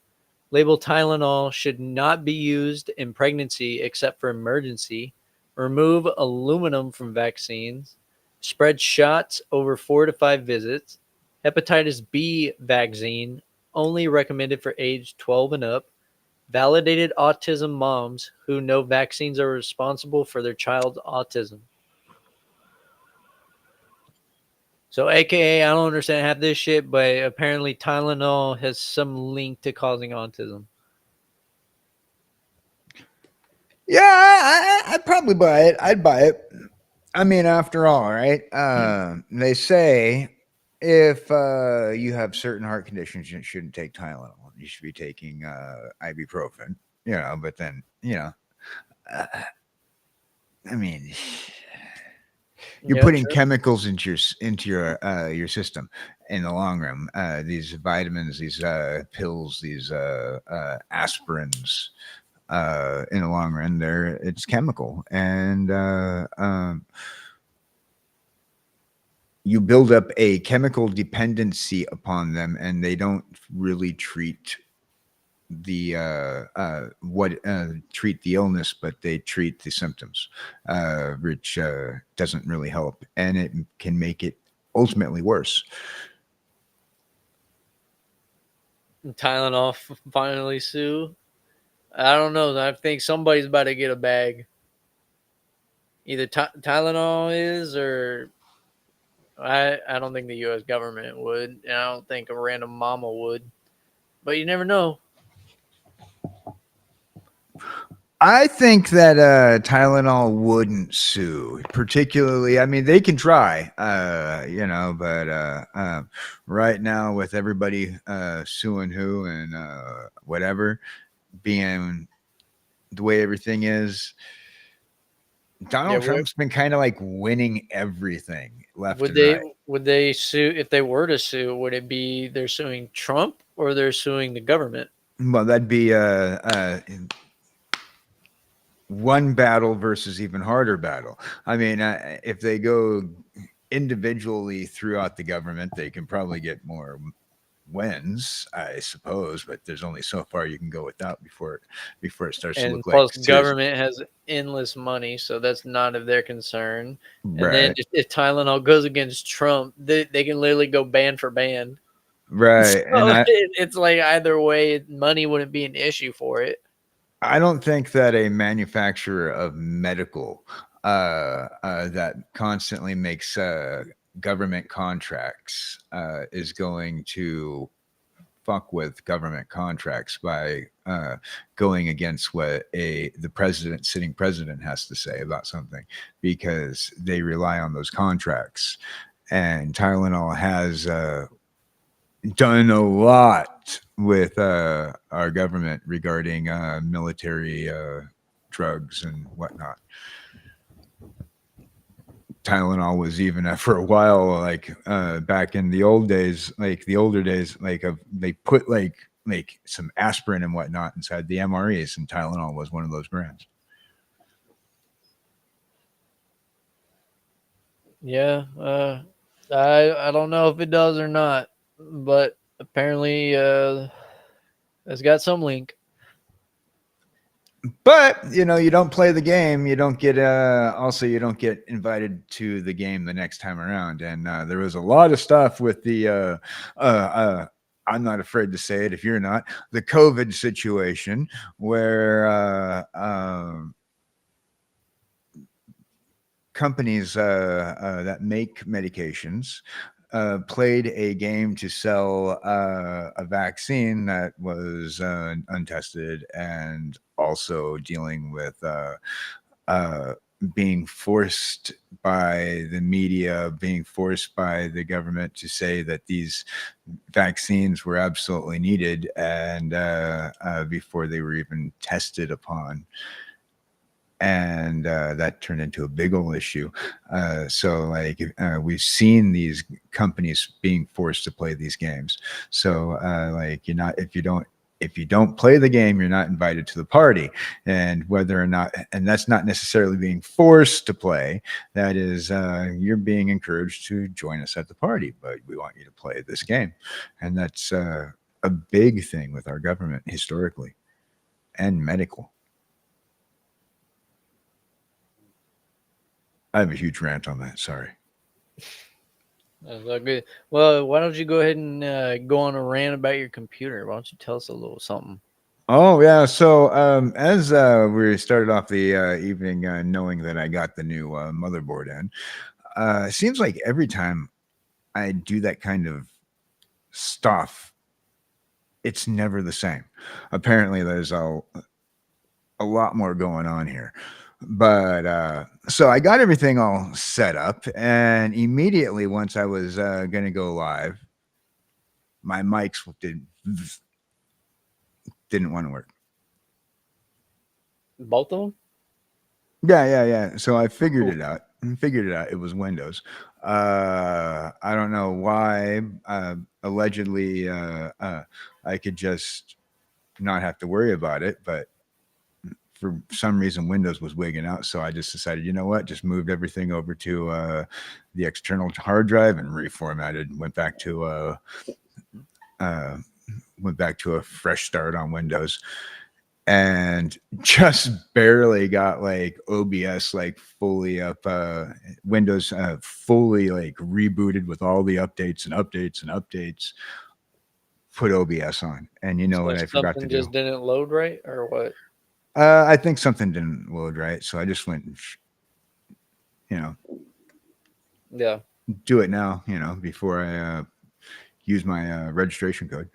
Label Tylenol should not be used in pregnancy except for emergency. Remove aluminum from vaccines. Spread shots over 4 to 5 visits. Hepatitis B vaccine only recommended for age 12 and up. Validated autism moms who know vaccines are responsible for their child's autism. So, AKA, I don't understand half this shit, but apparently Tylenol has some link to causing autism. Yeah, I'd probably buy it. I'd buy it. I mean, after all, right? They say if you have certain heart conditions, you shouldn't take Tylenol. You should be taking ibuprofen, but then, I mean, you're putting chemicals into your system in the long run. These vitamins, these pills, these aspirins, in the long run, it's chemical, and you build up a chemical dependency upon them, and they don't really treat the treat the illness, but they treat the symptoms, which doesn't really help, and it can make it ultimately worse. Tylenol finally sue. I don't know. I think somebody's about to get a bag. Either Tylenol is, or I don't think the U.S. government would. And I don't think a random mama would. But you never know. I think that Tylenol wouldn't sue, particularly. I mean, they can try, but right now with everybody suing who and whatever, being the way everything is, Donald Trump's been kind of like winning everything left and right. Would they sue if they were to sue? Would it be they're suing Trump or they're suing the government? Well, that'd be one battle versus even harder battle. I mean, if they go individually throughout the government, they can probably get more wins, I suppose, but there's only so far you can go with that before it starts to look plus like government has endless money, so that's not of their concern. Right. And then if Tylenol goes against Trump, they can literally go band for band. Right. So And it's like either way, money wouldn't be an issue for it. I don't think that a manufacturer of medical that constantly makes government contracts is going to fuck with government contracts by going against what the sitting president has to say about something, because they rely on those contracts. And Tylenol has done a lot with our government regarding military drugs and whatnot. Tylenol was even for a while, like back in the old days, like the older days, like they put like some aspirin and whatnot inside the MREs, and Tylenol was one of those brands. Yeah, I don't know if it does or not, but apparently it's got some link. But you don't play the game, you don't get also you don't get invited to the game the next time around. And there was a lot of stuff with the I'm not afraid to say it if you're not, the COVID situation, where companies that make medications played a game to sell a vaccine that was untested, and also dealing with being forced by the media, being forced by the government to say that these vaccines were absolutely needed, and before they were even tested upon. And that turned into a big old issue. So like we've seen these companies being forced to play these games. So like if you don't play the game, you're not invited to the party. And whether or not, and that's not necessarily being forced to play, that is you're being encouraged to join us at the party, but we want you to play this game. And that's a big thing with our government historically and medical. I have a huge rant on that. Sorry. That's all good. Well, why don't you go ahead and go on a rant about your computer? Why don't you tell us a little something? Oh yeah. So as we started off the evening, knowing that I got the new motherboard in, it seems like every time I do that kind of stuff, it's never the same. Apparently, there's a lot more going on here. But so I got everything all set up, and immediately once I was going to go live, my mics didn't want to work. Both of them? Yeah. So I figured it out. It was Windows. I don't know why. Allegedly, I could just not have to worry about it, but for some reason Windows was wigging out, so I just decided, you know what, just moved everything over to the external hard drive and reformatted, went back to a fresh start on Windows, and just barely got like OBS like fully up, Windows fully like rebooted with all the updates, put OBS on, and you know what I forgot to do? Just didn't load right, or what? I think something didn't load right, so I just went and, yeah, do it now, before I use my registration code.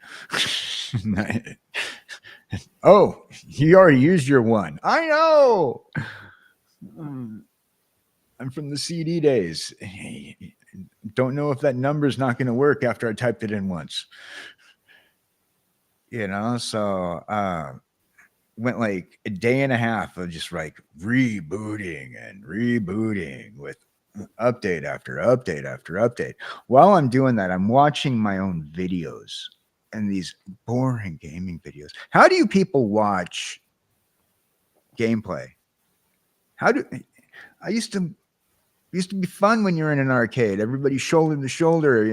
Oh, you already used your one. I know. I'm from the CD days. Don't know if that number's not going to work after I typed it in once. So went like a day and a half of just like rebooting with update after update after update. While I'm doing that, I'm watching my own videos and these boring gaming videos. How do you people watch gameplay? I used to be fun when you're in an arcade, everybody shoulder to shoulder,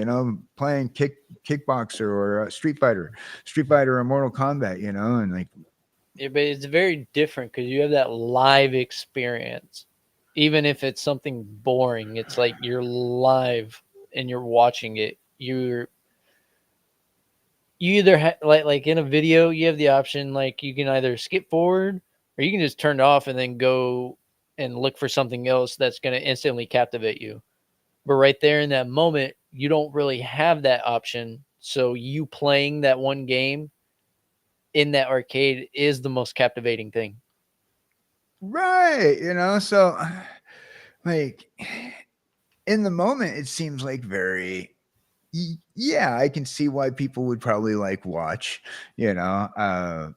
playing kickboxer or Street Fighter or Mortal Kombat, and like, yeah, but it's very different because you have that live experience. Even if it's something boring, it's like you're live and you're watching it. You either like in a video, you have the option, like you can either skip forward or you can just turn it off and then go and look for something else that's going to instantly captivate you. But right there in that moment, you don't really have that option So you playing that one game in that arcade is the most captivating thing. Right. So like in the moment, it seems like very, yeah, I can see why people would probably like watch, but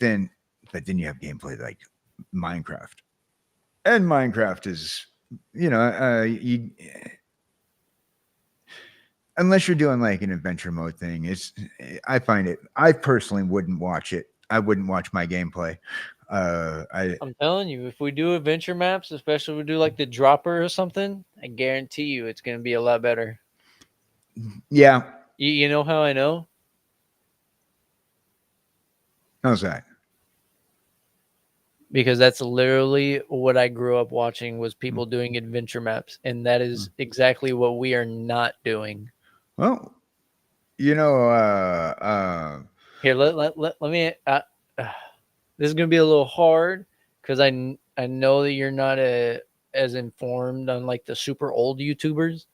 then you have gameplay like Minecraft, and Minecraft is, you unless you're doing like an adventure mode thing, I personally wouldn't watch it. I wouldn't watch my gameplay. I'm telling you, if we do adventure maps, especially if we do like the dropper or something, I guarantee you it's going to be a lot better. Yeah. You know how I know? How's that? Because that's literally what I grew up watching was people doing adventure maps, and that is exactly what we are not doing. Well, here, let me. This is gonna be a little hard because I know that you're not as informed on like the super old YouTubers.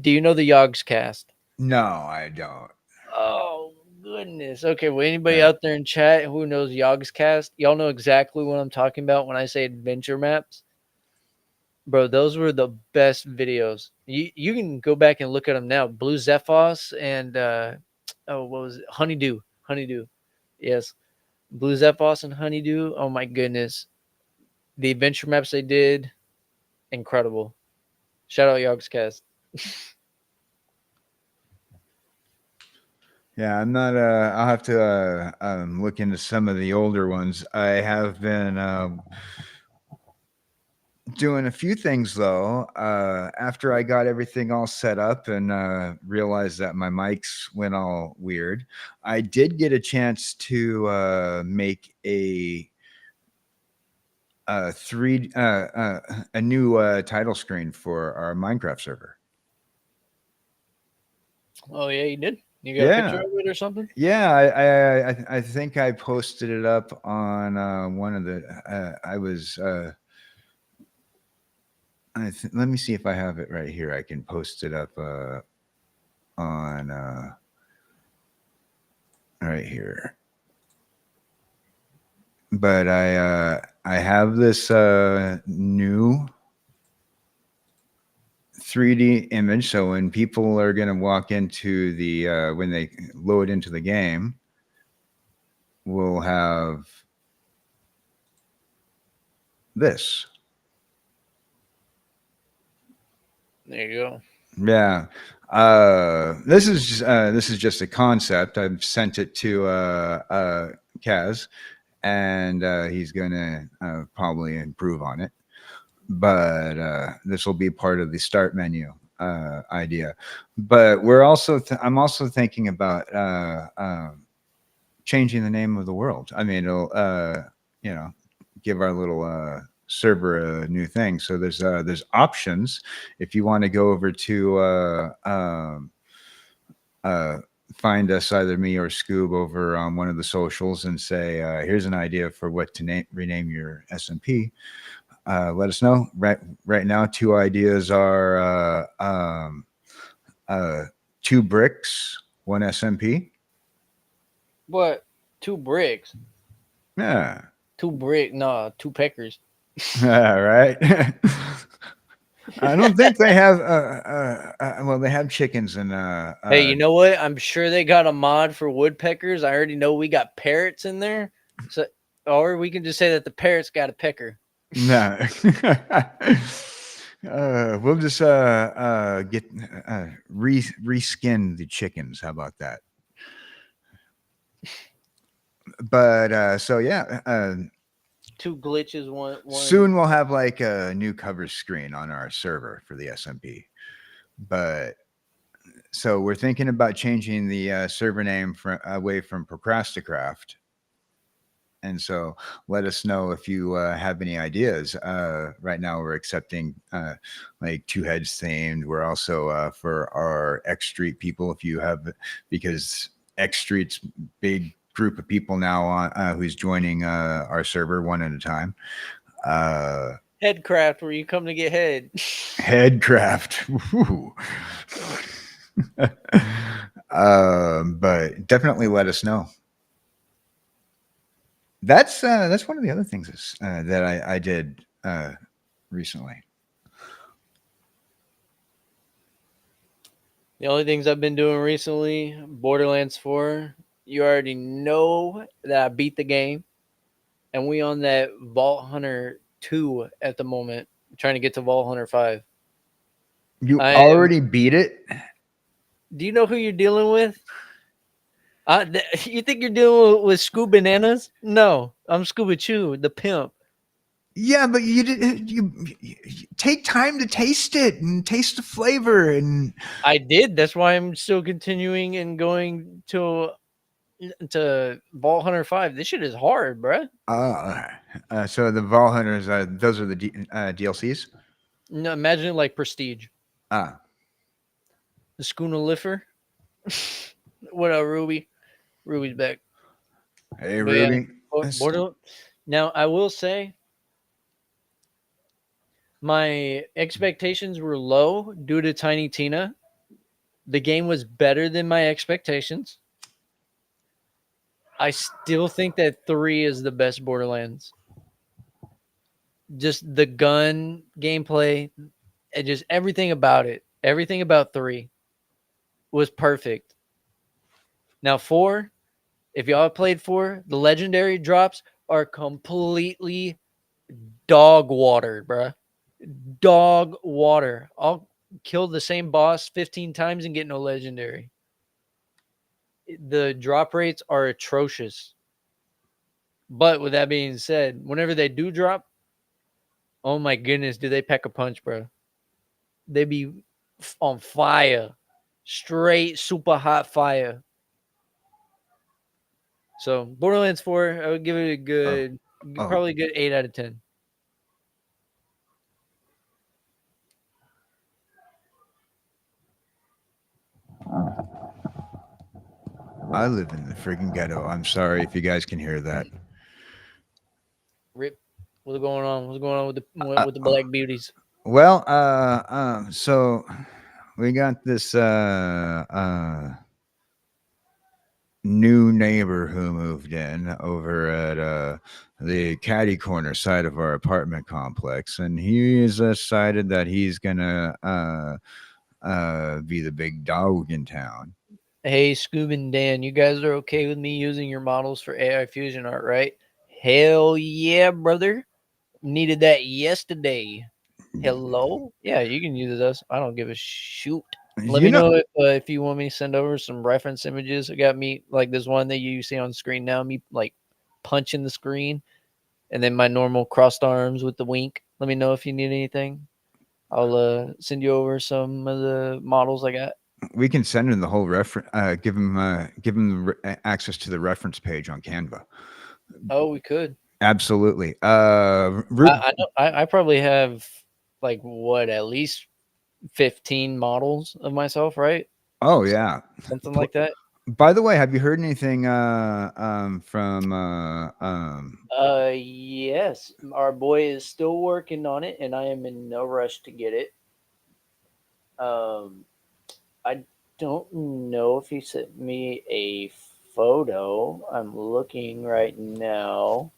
Do you know the Yogs Cast? No, I don't. Oh goodness. Okay, well, anybody out there in chat who knows Yogs Cast, y'all know exactly what I'm talking about when I say adventure maps. Bro, those were the best videos. You can go back and look at them now. Blue Zephos and what was it? Honeydew. Yes. Blue Zephos and Honeydew. Oh my goodness. The adventure maps they did, incredible. Shout out Yogscast. Yeah, I'm not. I'll have to look into some of the older ones. I have been doing a few things though. After I got everything all set up and realized that my mics went all weird, I did get a chance to make a new title screen for our Minecraft server. Oh yeah, you did. You got a picture of it or something? Yeah, I think I posted it up on one of the. Let me see if I have it right here. I can post it up on right here. But I have this new 3D image. So when people are going to walk into the when they load into the game, we'll have this. There you go. Yeah. This is just a concept. I've sent it to Kaz, and he's gonna probably improve on it. But this will be part of the start menu idea. But I'm also thinking about changing the name of the world. I mean, it'll give our little server a new thing. So there's options if you want to go over to find us, either me or Scoob, over on one of the socials and say, here's an idea for what to rename your SMP. Let us know. Right now, two ideas are 2 bricks, 1 SMP. What? 2 bricks? Yeah. 2 brick? No, 2 peckers. Right. I don't think they have. Well, they have chickens and. Hey, you know what? I'm sure they got a mod for woodpeckers. I already know we got parrots in there, so or we can just say that the parrots got a pecker. No. We'll just get reskin the chickens. How about that? But so yeah. 2 glitches, one. Soon we'll have like a new cover screen on our server for the SMP. But so we're thinking about changing the server name away from Procrasticraft. And so let us know if you have any ideas. Right now we're accepting like 2 Heads themed. We're also for our X Street people, if you have, because X Street's big group of people now on who's joining our server one at a time. Headcraft, where you come to get head. Headcraft. But definitely let us know. That's one of the other things that I did recently. The only things I've been doing recently, Borderlands 4. You already know that I beat the game, and we on that Vault Hunter 2 at the moment, trying to get to Vault Hunter 5. You I already beat it? Do you know who you're dealing with? You think you're dealing with Scoob Bananas? No, I'm Scoobichu, the pimp. Yeah, but you take time to taste it and taste the flavor. And I did. That's why I'm still continuing and going to Vault Hunter 5. This shit is hard, bruh. So the Vault Hunters, those are the DLCs? No, imagine it like Prestige. Ah. The Scoobichu. What up, Ruby? Ruby's back. Hey, But yeah, Ruby. Now, I will say my expectations were low due to Tiny Tina. The game was better than my expectations. I still think that 3 is the best Borderlands. Just the gun gameplay and just everything about it. Everything about 3 was perfect. Now 4, if y'all have played 4, the legendary drops are completely dog water, bruh. Dog water. I'll kill the same boss 15 times and get no legendary. The drop rates are atrocious. But with that being said, whenever they do drop, oh my goodness, do they pack a punch, bro? They be on fire. Straight super hot fire. So Borderlands 4, I would give it a good, probably a good 8 out of 10. I live in the friggin' ghetto. I'm sorry if you guys can hear that. Rip. What's going on? What's going on with the black beauties? Well, so we got this new neighbor who moved in over at the caddy corner side of our apartment complex, and he's decided that he's gonna be the big dog in town. Hey, Scoob and Dan, you guys are okay with me using your models for AI fusion art, right? Hell yeah, brother. Needed that yesterday. Hello? Yeah, you can use us. I don't give a shoot. Let me know if you want me to send over some reference images. I got me like this one that you see on screen now, me like punching the screen, and then my normal crossed arms with the wink. Let me know if you need anything. I'll send you over some of the models I got. We can send him the whole reference. Give him access to the reference page on Canva. Oh, we could. Absolutely. I probably have like what, at least 15 models of myself, right? Oh yeah, Something like that. By the way, have you heard anything from Yes, our boy is still working on it, and I am in no rush to get it. I don't know if he sent me a photo. I'm looking right now.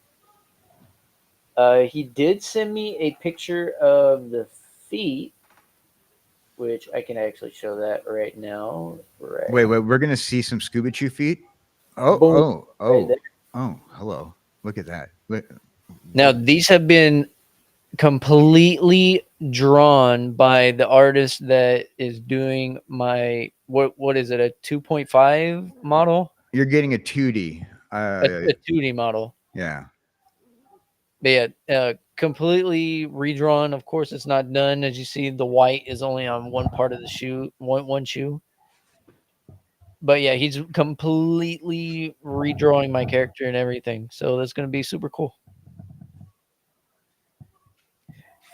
He did send me a picture of the feet, which I can actually show that right now. Right. Wait, we're gonna see some Scoobichu feet. Boom. Right there. Hello. Look at that. Look. Now these have been completely drawn by the artist that is doing my what is it, a 2.5 model? You're getting a 2D. A 2D model. Yeah. But yeah, completely redrawn. Of course, it's not done. As you see, the white is only on one part of the shoe, one shoe. But yeah, he's completely redrawing my character and everything. So that's going to be super cool.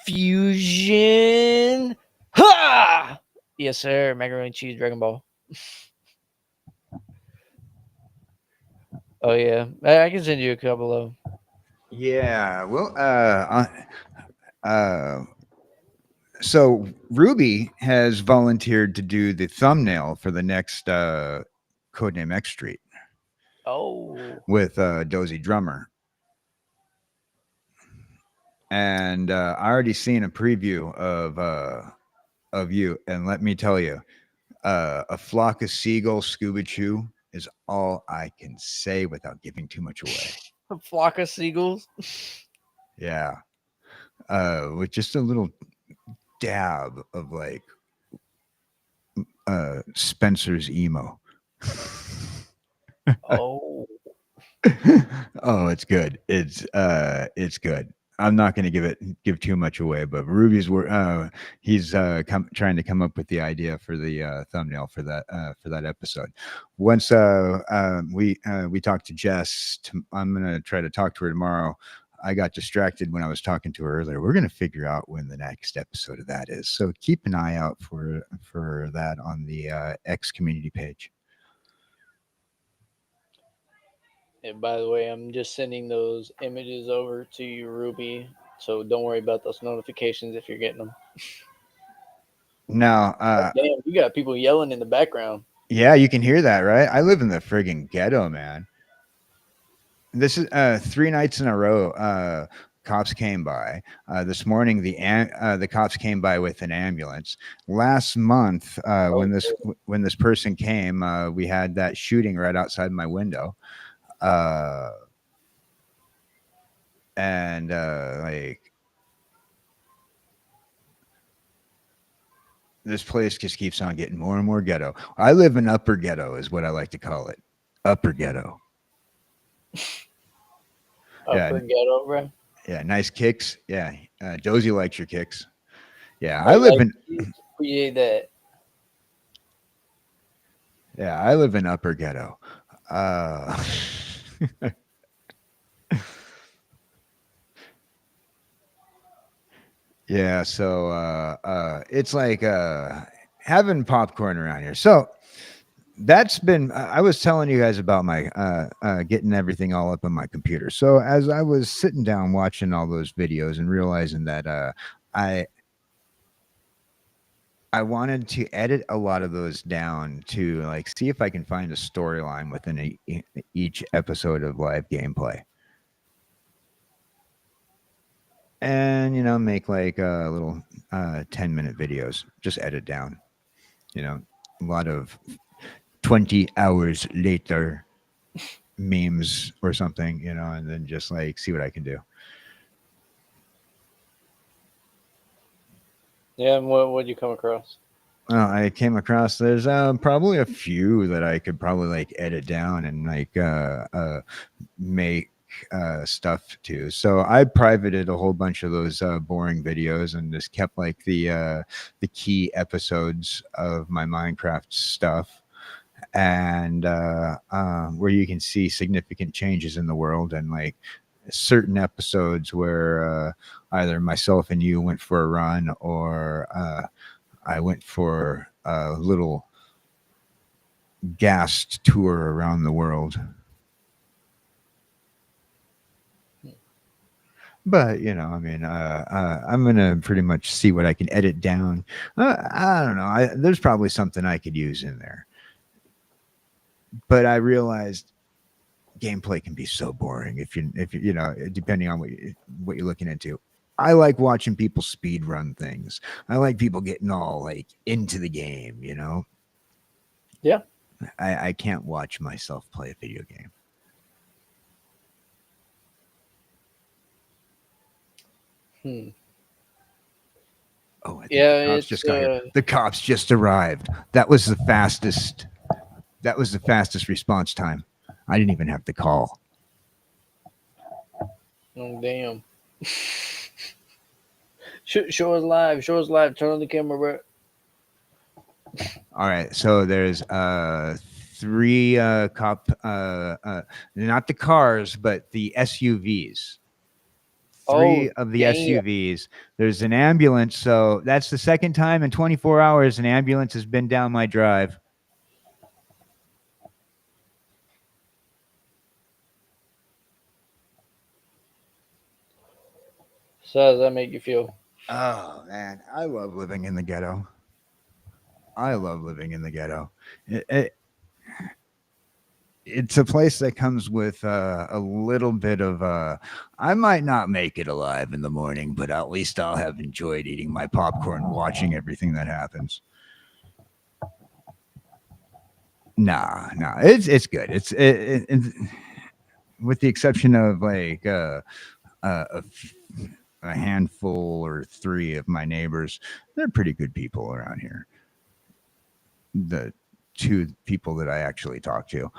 Fusion. Ha! Yes, sir. Macaroni and cheese, Dragon Ball. Oh yeah, I can send you a couple of. Yeah. Well, So Ruby has volunteered to do the thumbnail for the next Codename X Street Oh, with Dozy Drummer. And I already seen a preview of you, and let me tell you, a flock of seagulls, Scoobichu, is all I can say without giving too much away. a flock of seagulls. Yeah, with just a little dab of like Spencer's emo. Oh, Oh, it's good. It's good. I'm not going to give too much away, but Ruby's he's trying to come up with the idea for the thumbnail for that episode. Once we talked to Jess, I'm going to try to talk to her tomorrow. I got distracted when I was talking to her earlier. We're going to figure out when the next episode of that is. So keep an eye out for that on the X community page. and by the way, I'm just sending those images over to you, Ruby. So don't worry about those notifications if you're getting them. Now, Damn, you got people yelling in the background. yeah, you can hear that, right? I live in the friggin' ghetto, man. This is 3 nights in a row. Cops came by this morning. The cops came by with an ambulance. Last month, when this person came, we had that shooting right outside my window, and like this place just keeps on getting more and more ghetto. I live in upper ghetto, is what I like to call it. Upper ghetto. Upper ghetto, bro. Yeah, nice kicks. Yeah, Dozy likes your kicks. Yeah, I live in. Appreciate that. Yeah, I live in upper ghetto. Yeah, so it's like having popcorn around here. So that's been. I was telling you guys about my getting everything all up on my computer. So as I was sitting down watching all those videos and realizing that I wanted to edit a lot of those down to like see if I can find a storyline within each episode of live gameplay. And make like a little 10-minute videos, just edit down, a lot of 20 hours later memes or something, and then just like see what I can do. Yeah, and what did you come across? I came across there's probably a few that I could probably like edit down and like make stuff too. So I privated a whole bunch of those boring videos and just kept like the key episodes of my Minecraft stuff, and where you can see significant changes in the world, and like certain episodes where either myself and you went for a run, or I went for a little gassed tour around the world. But I mean, I'm gonna pretty much see what I can edit down. I don't know. There's probably something I could use in there. But I realized gameplay can be so boring if you depending on what you're looking into. I like watching people speed run things. I like people getting all like into the game. Yeah. I can't watch myself play a video game. Oh, I think the cops just got here. The cops just arrived. That was the fastest response time. I didn't even have to call. Oh, damn. Show us live. Turn on the camera, bro. All right. So there's 3 cop, not the cars, but the SUVs. 3 of the SUVs. There's an ambulance. So that's the second time in 24 hours an ambulance has been down my drive. So how does that make you feel? Oh man, I love living in the ghetto. I love living in the ghetto. It's a place that comes with a little bit of I might not make it alive in the morning, but at least I'll have enjoyed eating my popcorn, watching everything that happens. Nah, it's good. With the exception of like a handful or three of my neighbors, they're pretty good people around here. The two people that I actually talk to.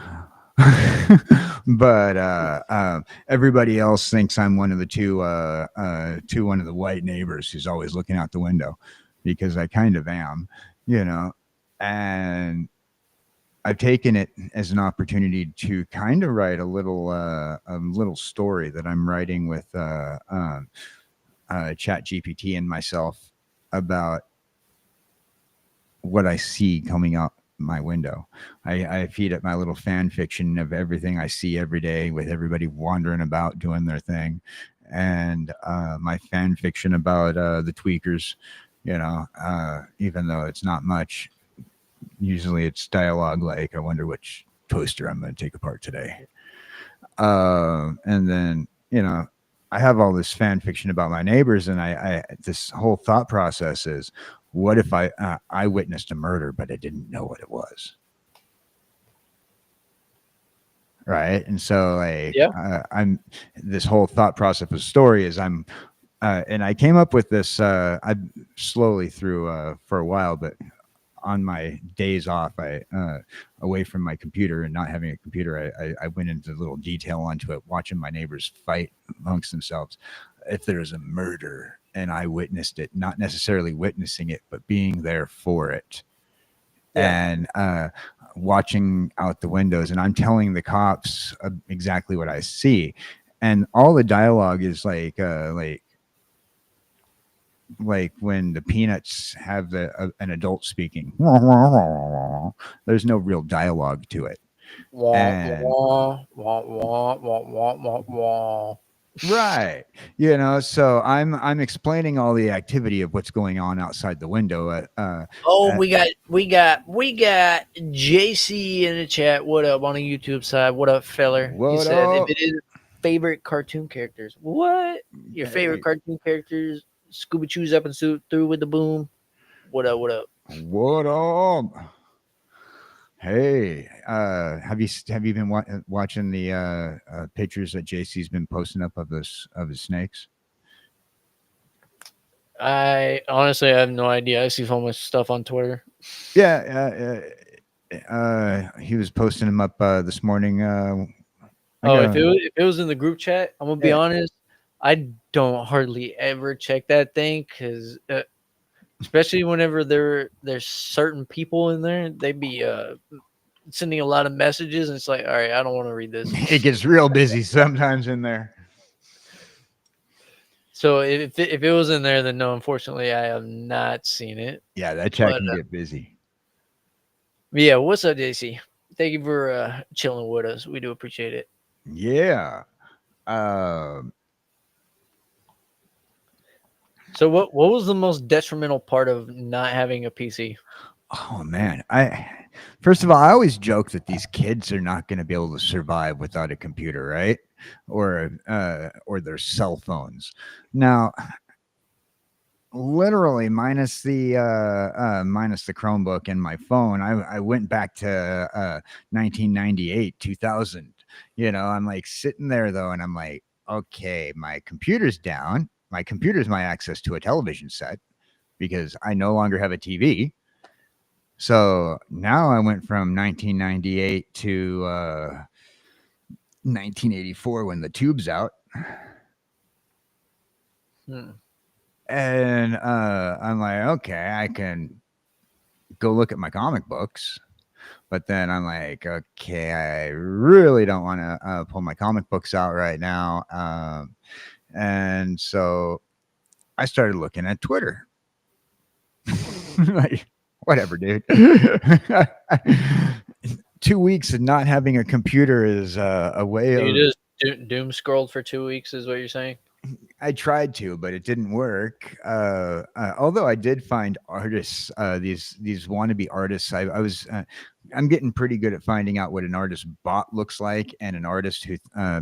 But everybody else thinks I'm one of the one of the white neighbors who's always looking out the window, because I kind of am, and I've taken it as an opportunity to kind of write a little story that I'm writing with Chat GPT and myself about what I see coming out my window. I feed it my little fan fiction of everything I see every day, with everybody wandering about doing their thing, and my fan fiction about the tweakers, even though it's not much. Usually it's dialogue like, I wonder which toaster I'm going to take apart today. And then, I have all this fan fiction about my neighbors, and I this whole thought process is, what if I witnessed a murder, but I didn't know what it was? Right. And so I'm this whole thought process of story is and I came up with this, I slowly through for a while, but on my days off, away from my computer and not having a computer, I went into a little detail onto it, watching my neighbors fight amongst themselves. If there's a murder and I witnessed it, not necessarily witnessing it, but being there for it, and watching out the windows, and I'm telling the cops exactly what I see, and all the dialogue is like when the Peanuts have an adult speaking. There's no real dialogue to it. Right. So I'm explaining all the activity of what's going on outside the window. We got JC in the chat. What up on the YouTube side? What up, feller? He said, if it is favorite cartoon characters. What? Your favorite cartoon characters? Scoobichu's up and through with the boom. What up? What up? What up? Hey, have you been watching the pictures that JC's been posting up of his snakes? I honestly have no idea. I see so much stuff on Twitter. Yeah, he was posting them up this morning. If it was in the group chat, I'm gonna be honest. I don't hardly ever check that thing, because especially whenever there's certain people in there, they be sending a lot of messages, and it's like, all right, I don't want to read this. It gets real busy sometimes in there. So if it was in there, then no, unfortunately, I have not seen it. Yeah, that chat can get busy. Yeah, what's up, JC? Thank you for chilling with us. We do appreciate it. Yeah. So what was the most detrimental part of not having a PC? Oh man, first of all, I always joke that these kids are not going to be able to survive without a computer, right? Or their cell phones. Now, literally minus the Chromebook and my phone, I went back to 1998, 2000. I'm like sitting there though, and I'm like, okay, my computer's down. My computer's my access to a television set, because I no longer have a TV. So now I went from 1998 to 1984 when the tube's out. And I'm like, okay, I can go look at my comic books. But then I'm like, okay, I really don't want to pull my comic books out right now. And so I started looking at Twitter. Like, whatever, dude. 2 weeks of not having a computer is a way of... You just doom scrolled for 2 weeks, is what you're saying? I tried to, but it didn't work. Although I did find artists, these wannabe artists. I'm getting pretty good at finding out what an artist bot looks like, and an artist who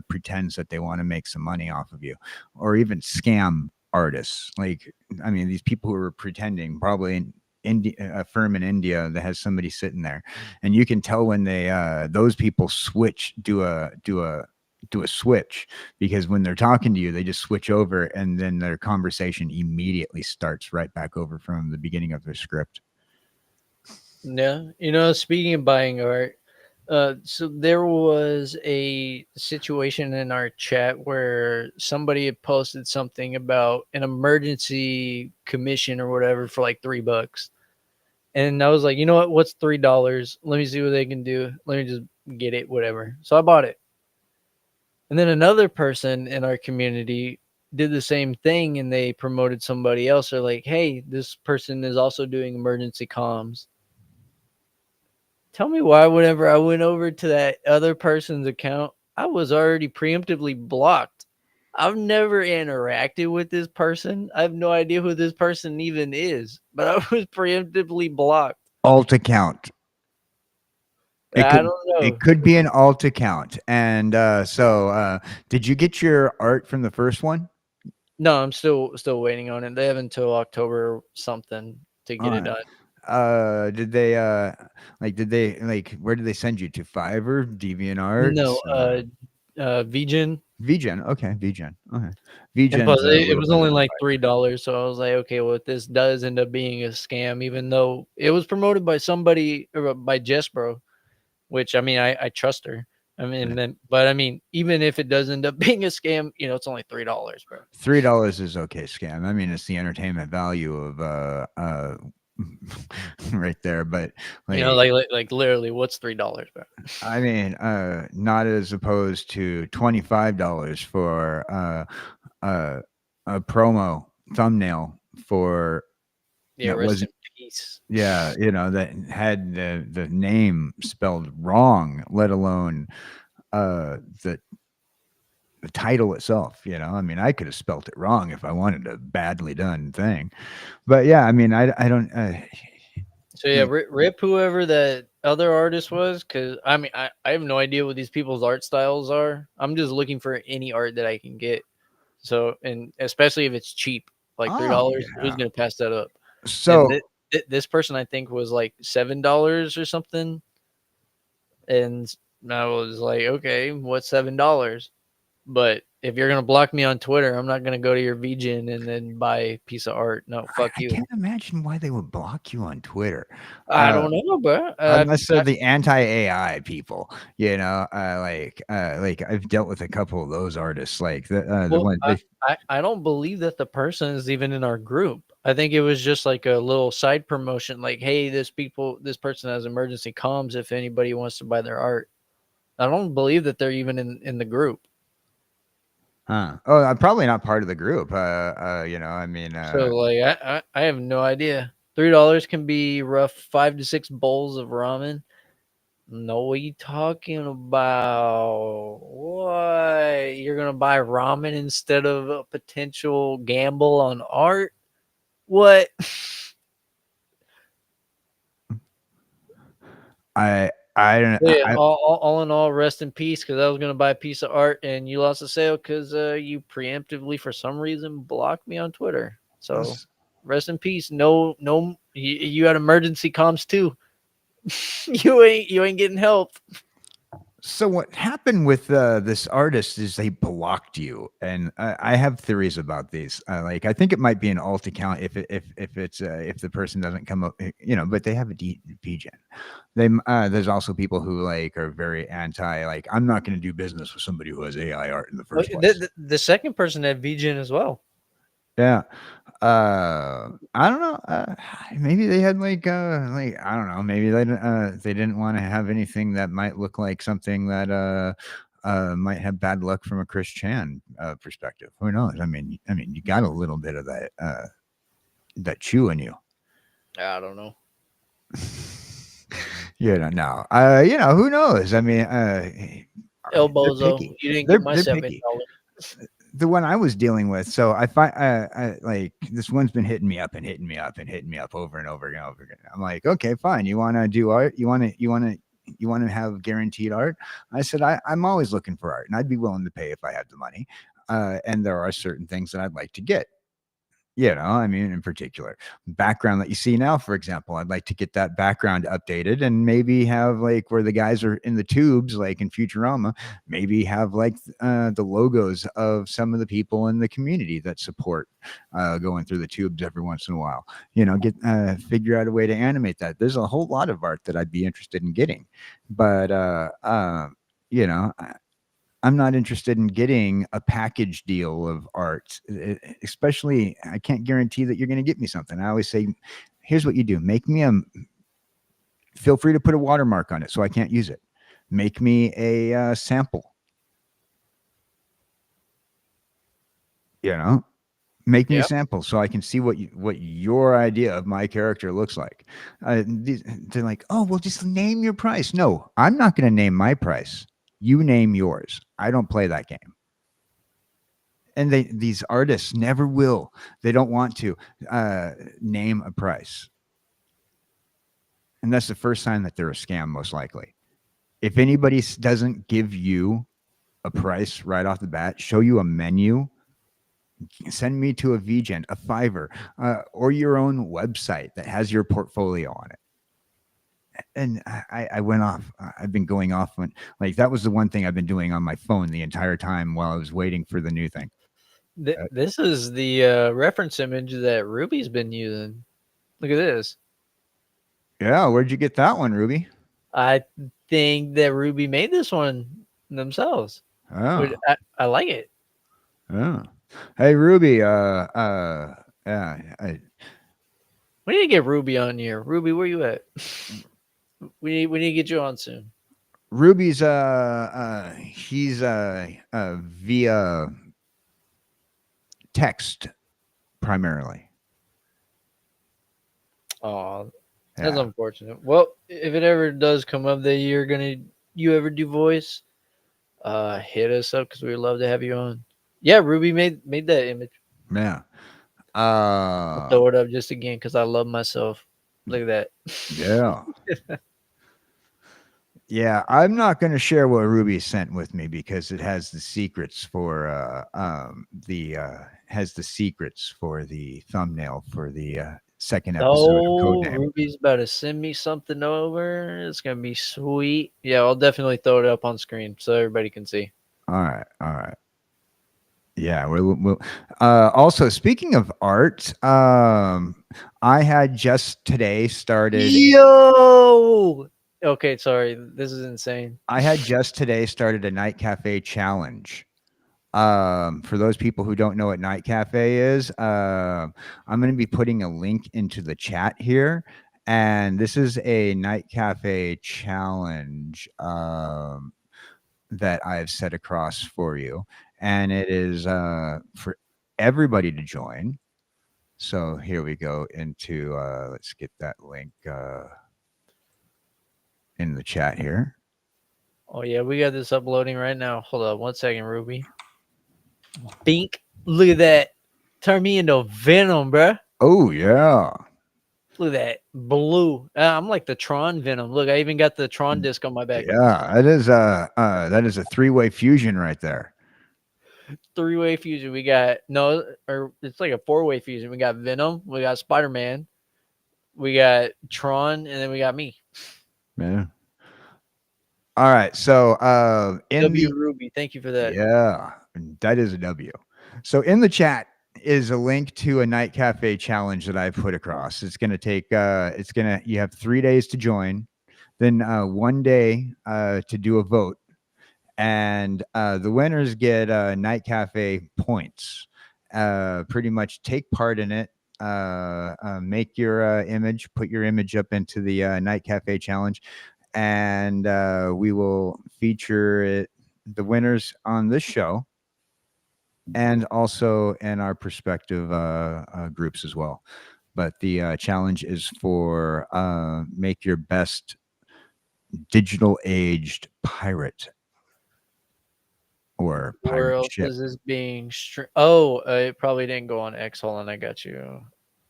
pretends that they want to make some money off of you, or even scam artists. Like, I mean, these people who are pretending, probably in a firm in India that has somebody sitting there, and you can tell when they those people do a switch, because when they're talking to you, they just switch over, and then their conversation immediately starts right back over from the beginning of their script. Yeah, speaking of buying art, so there was a situation in our chat where somebody had posted something about an emergency commission or whatever for like $3. And I was like, you know what? What's $3? Let me see what they can do. Let me just get it, whatever. So I bought it. And then another person in our community did the same thing, and they promoted somebody else. They're like, hey, this person is also doing emergency comms. Tell me why whenever I went over to that other person's account, I was already preemptively blocked. I've never interacted with this person. I have no idea who this person even is, but I was preemptively blocked. Alt account. I don't know. It could be an alt account. And so did you get your art from the first one? No, I'm still waiting on it. They have until October something to get it done. Did they where did they send you to? Fiverr, DeviantArt? No, VGen. VGen, okay, VGen. Okay. And plus, it was only like $3, so I was like, okay, well, if this does end up being a scam, even though it was promoted by somebody, or by Jessbro, which, I mean, I trust her. I mean, but I mean, even if it does end up being a scam, it's only $3, bro. $3 is okay scam. I mean, it's the entertainment value of right there, but like literally, what's $3, bro? I mean, not as opposed to $25 for a promo thumbnail for rest in peace. Yeah, that had the name spelled wrong, let alone the title itself. I mean, I could have spelt it wrong if I wanted a badly done thing, but yeah, I mean, I don't. So yeah, rip whoever that other artist was, because I mean, I have no idea what these people's art styles are. I'm just looking for any art that I can get. So, and especially if it's cheap, like $3, who's gonna pass that up? So this person, I think, was like $7 or something, and I was like, okay, what's $7? But if you're gonna block me on Twitter, I'm not gonna go to your VGen and then buy a piece of art. No, fuck you. I can't imagine why they would block you on Twitter. I don't know, bro. Unless they're the anti-AI people, like I've dealt with a couple of those artists, like the one. I don't believe that the person is even in our group. I think it was just like a little side promotion, like, hey, this person has emergency comms if anybody wants to buy their art. I don't believe that they're even in the group. Oh, I'm probably not part of the group. I mean, so like, I have no idea. $3 can be rough 5 to 6 bowls of ramen. No, what are you talking about? What? You're gonna buy ramen instead of a potential gamble on art? What? I don't know. Yeah, all in all, rest in peace, because I was gonna buy a piece of art and you lost the sale because you preemptively, for some reason, blocked me on Twitter. So rest in peace. No, you had emergency comms too. you ain't getting help. So what happened with this artist is they blocked you, and I have theories about these. Like, I think it might be an alt account if the person doesn't come up, but they have a VGen. There's also people who like are very anti. Like, I'm not going to do business with somebody who has AI art in the first place. The second person had VGen as well. Yeah. I don't know. Maybe they had like I don't know. Maybe they didn't want to have anything that might look like something that might have bad luck from a Chris Chan perspective. Who knows? I mean, you got a little bit of that chew in you. I don't know. No. Who knows? I mean, El Bozo, you didn't get my $7. the one I was dealing with. So I find I like this one's been hitting me up and hitting me up and hitting me up over and over and over again. I'm like, okay, fine. You want to do art? You want to have guaranteed art? I said, I'm always looking for art, and I'd be willing to pay if I had the money. And there are certain things that I'd like to get. You know, I mean, in particular, background that you see now, for example, I'd like to get that background updated and maybe have like where the guys are in the tubes, like in Futurama, maybe have like the logos of some of the people in the community that support going through the tubes every once in a while. You know, figure out a way to animate that. There's a whole lot of art that I'd be interested in getting, but you know, I'm not interested in getting a package deal of art, especially I can't guarantee that you're going to get me something. I always say, here's what you do. Make me feel free to put a watermark on it so I can't use it. Make me a sample. You know, make me a sample so I can see what your idea of my character looks like. They're like, oh, well, just name your price. No, I'm not going to name my price. You name yours. I don't play that game. And these artists never will. They don't want to name a price. And that's the first sign that they're a scam, most likely. If anybody doesn't give you a price right off the bat, show you a menu, send me to a VGen, a Fiverr, or your own website that has your portfolio on it. And I went off. I've been going off when, like, that was the one thing I've been doing on my phone the entire time while I was waiting for the new thing. This is the reference image that Ruby's been using. Look at this. Yeah, where'd you get that one, Ruby? I think that Ruby made this one themselves. Oh, I like it. Oh, hey Ruby. We need to get Ruby on here. Ruby, where you at? We need to get you on soon. Ruby's he's via text primarily. Oh, that's unfortunate. Well, if it ever does come up that you ever do voice, hit us up because we'd love to have you on. Yeah, Ruby made that image. Yeah. I'll throw it up just again because I love myself. Look at that. Yeah. Yeah, I'm not going to share what Ruby sent with me because it has the secrets for the thumbnail for the second episode of Codename. Ruby's about to send me something over. It's gonna be sweet. Yeah, I'll definitely throw it up on screen so everybody can see. All right. Yeah, we'll also, speaking of art, I had just today started. Yo! Okay, sorry. This is insane. I had just today started a night cafe challenge. For those people who don't know what night cafe is, I'm going to be putting a link into the chat here. And this is a night cafe challenge that I've set across for you. And it is for everybody to join. So here we go into, let's get that link in the chat here. Oh, yeah, we got this uploading right now. Hold on 1 second, Ruby. Bink. Look at that. Turn me into Venom, bruh. Oh, yeah. Look at that. Blue. I'm like the Tron Venom. Look, I even got the Tron disc on my back. Yeah, that is a three-way fusion right there. Three-way fusion. We got it's like a four-way fusion. We got Venom, we got Spider-Man, we got Tron, and then we got me. Yeah. All right. So Ruby, thank you for that. Yeah, that is a W. So in the chat is a link to a night cafe challenge that I've put across. It's gonna take you have 3 days to join, then 1 day to do a vote. And the winners get night cafe points. Pretty much take part in it. Make your image, put your image up into the night cafe challenge, and we will feature the winners on this show, and also in our prospective groups as well. But the challenge is for make your best digital aged pirate. or Where pirate else ship. is this being Oh, it probably didn't go on X. Hold on, I got you.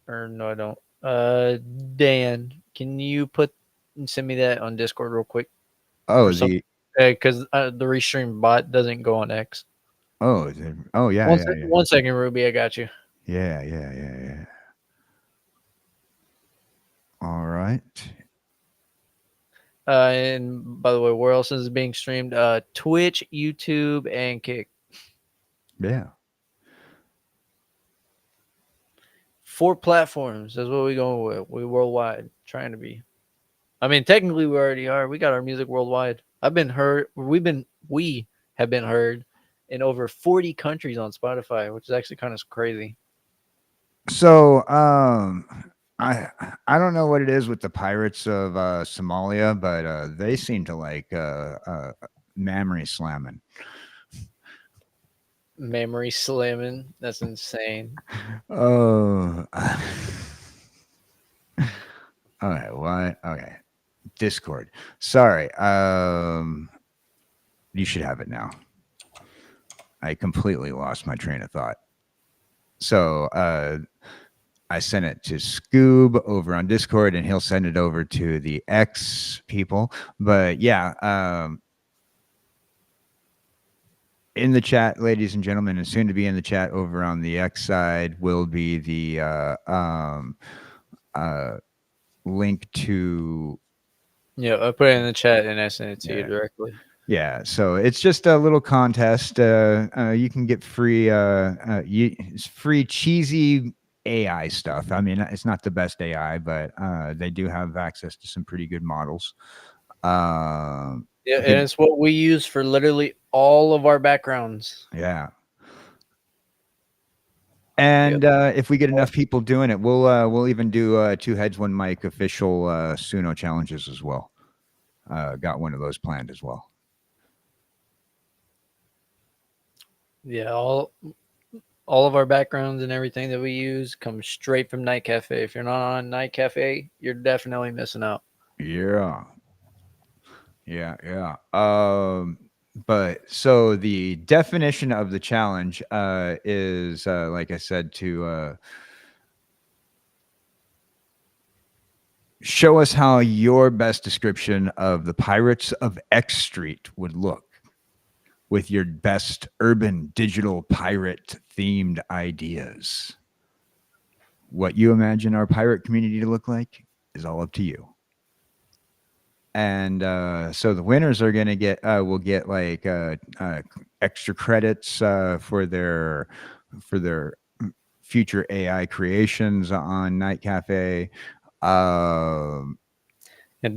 Or no, I don't. Dan, can you send me that on Discord real quick? Oh, Because the restream bot doesn't go on X. oh, yeah, One, yeah, yeah. 1 second, Ruby, I got you. Yeah. All right. And by the way, where else is it being streamed? Twitch, YouTube, and Kick. Yeah. 4 platforms. That's what we're going with. We worldwide, trying to be. I mean, technically, we already are. We got our music worldwide. We have been heard in over 40 countries on Spotify, which is actually kind of crazy. So, I don't know what it is with the pirates of Somalia, but they seem to like memory slamming. Memory slamming. That's insane. Oh. Okay, what? Okay. Discord. Sorry. You should have it now. I completely lost my train of thought. So, I sent it to Scoob over on Discord, and he'll send it over to the X people. But yeah, in the chat, ladies and gentlemen, and soon to be in the chat over on the X side will be the link to. Yeah, I put it in the chat and I sent it to you directly. Yeah, so it's just a little contest. You can get free, it's free cheesy AI stuff. I mean, it's not the best AI, but they do have access to some pretty good models. Yeah, and it's what we use for literally all of our backgrounds. Yeah. And if we get enough people doing it, we'll even do 2 heads, 1 mic official Suno challenges as well. Got one of those planned as well. Yeah, all of our backgrounds and everything that we use comes straight from Night Cafe. If you're not on Night Cafe, you're definitely missing out. Yeah. But so the definition of the challenge is, like I said, to show us how your best description of the Pirates of X Street would look with your best urban digital pirate themed ideas. What you imagine our pirate community to look like is all up to you. And so the winners are going to get will get like extra credits for their future AI creations on Night Cafe. And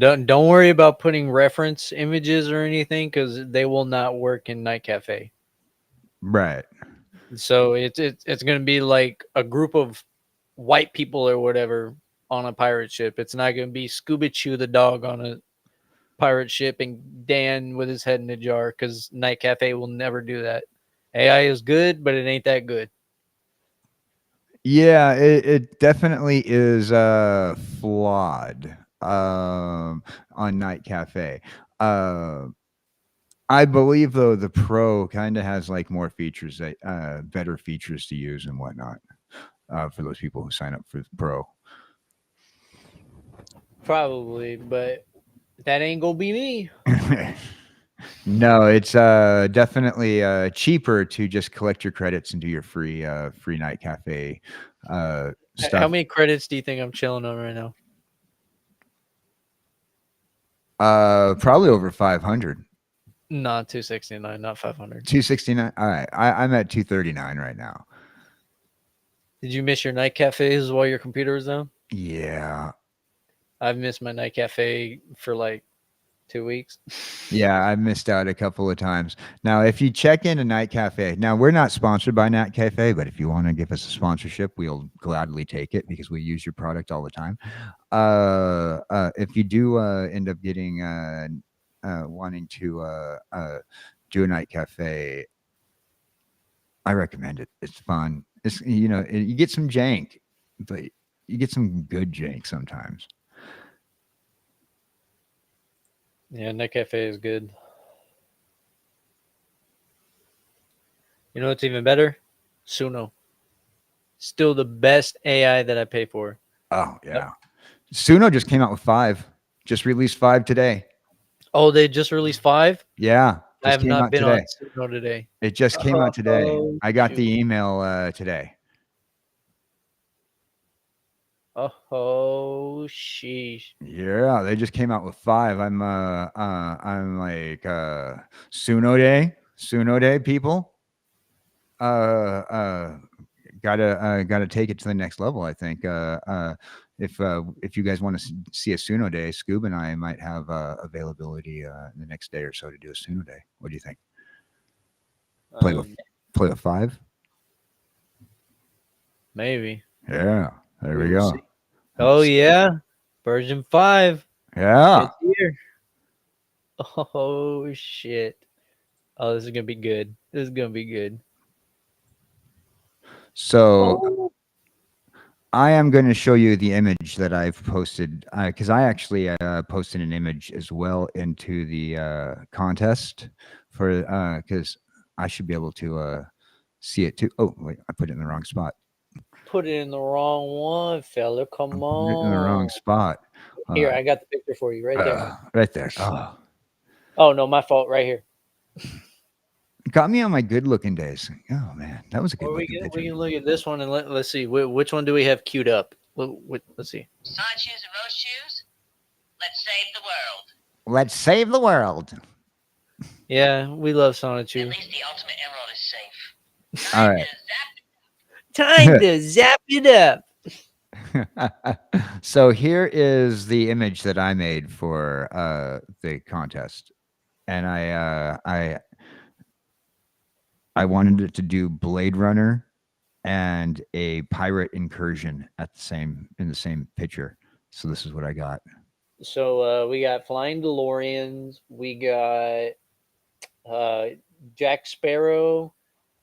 don't worry about putting reference images or anything, because they will not work in Night Cafe. Right. So it's going to be like a group of white people or whatever on a pirate ship. It's not going to be Scoobichu the dog on a pirate ship and Dan with his head in a jar, because Night Cafe will never do that. AI is good, but it ain't that good. Yeah, it definitely is flawed on Night Cafe. I believe though the Pro kind of has like more features that better features to use and whatnot for those people who sign up for the Pro. Probably, but that ain't gonna be me. No, it's definitely cheaper to just collect your credits and do your free Night Cafe stuff. How many credits do you think I'm chilling on right now? Probably over 500. No, 269, not 500. 269. All right, I'm at 239 right now. Did you miss your Night Cafes while your computer was down? Yeah. I've missed my Night Cafe for like 2 weeks. Yeah, I missed out a couple of times. Now, if you check in a Night Cafe, now we're not sponsored by Night Cafe, but if you want to give us a sponsorship, we'll gladly take it because we use your product all the time. If you do end up getting wanting to do a Night Cafe, I recommend it. It's fun. It's you get some jank, but you get some good jank sometimes. Yeah, Night Cafe is good. You know what's even better? Suno. Still the best AI that I pay for. Oh yeah. Suno just came out with 5. Just released 5 today. Oh, they just released 5? Yeah, I just have came not out been on today. Suno today. It just came out today. Oh, I got shoot. the email today. Oh, sheesh. Yeah, they just came out with 5. I'm like Suno Day people. Gotta take it to the next level. I think if you guys want to see a Suno Day, Scoob and I might have availability the next day or so to do a Suno Day. What do you think? Play with 5? Maybe. Yeah, there we We'll go. see. Oh yeah, version 5. Yeah. It's here. Oh shit. Oh, this is gonna be good. This is gonna be good. So Oh. I am going to show you the image that I've posted because I actually posted an image as well into the contest for because I should be able to see it too. Oh wait, I put it in the wrong spot. Put it in the wrong one, fella. Come Put it in the wrong on. spot. Here, I got the picture for you right there. Right there. Oh, Oh no, my fault. Right here. got me on my good-looking days. Oh man, that was a good Or looking we picture. can look at this one and let's see which one do we have queued up. Let's see. Sonic shoes and rose shoes? Let's save the world. Let's save the world. Yeah, we love Sonichu. At least the ultimate emerald is safe. All right. Time to zap it up. So here is the image that I made for the contest, and I wanted it to do Blade Runner and a pirate incursion in the same picture. So this is what I got. So we got Flying DeLoreans, we got Jack Sparrow,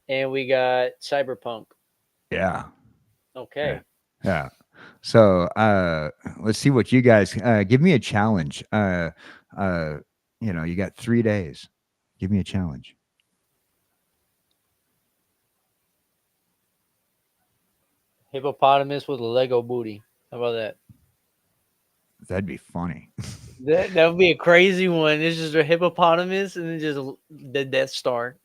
and we got Cyberpunk. Yeah. Okay. Yeah. So let's see what you guys give me a challenge. You got 3 days. Give me a challenge. Hippopotamus with a Lego booty. How about that? That'd be funny. That would be a crazy one. It's just a hippopotamus and then just the Death Star.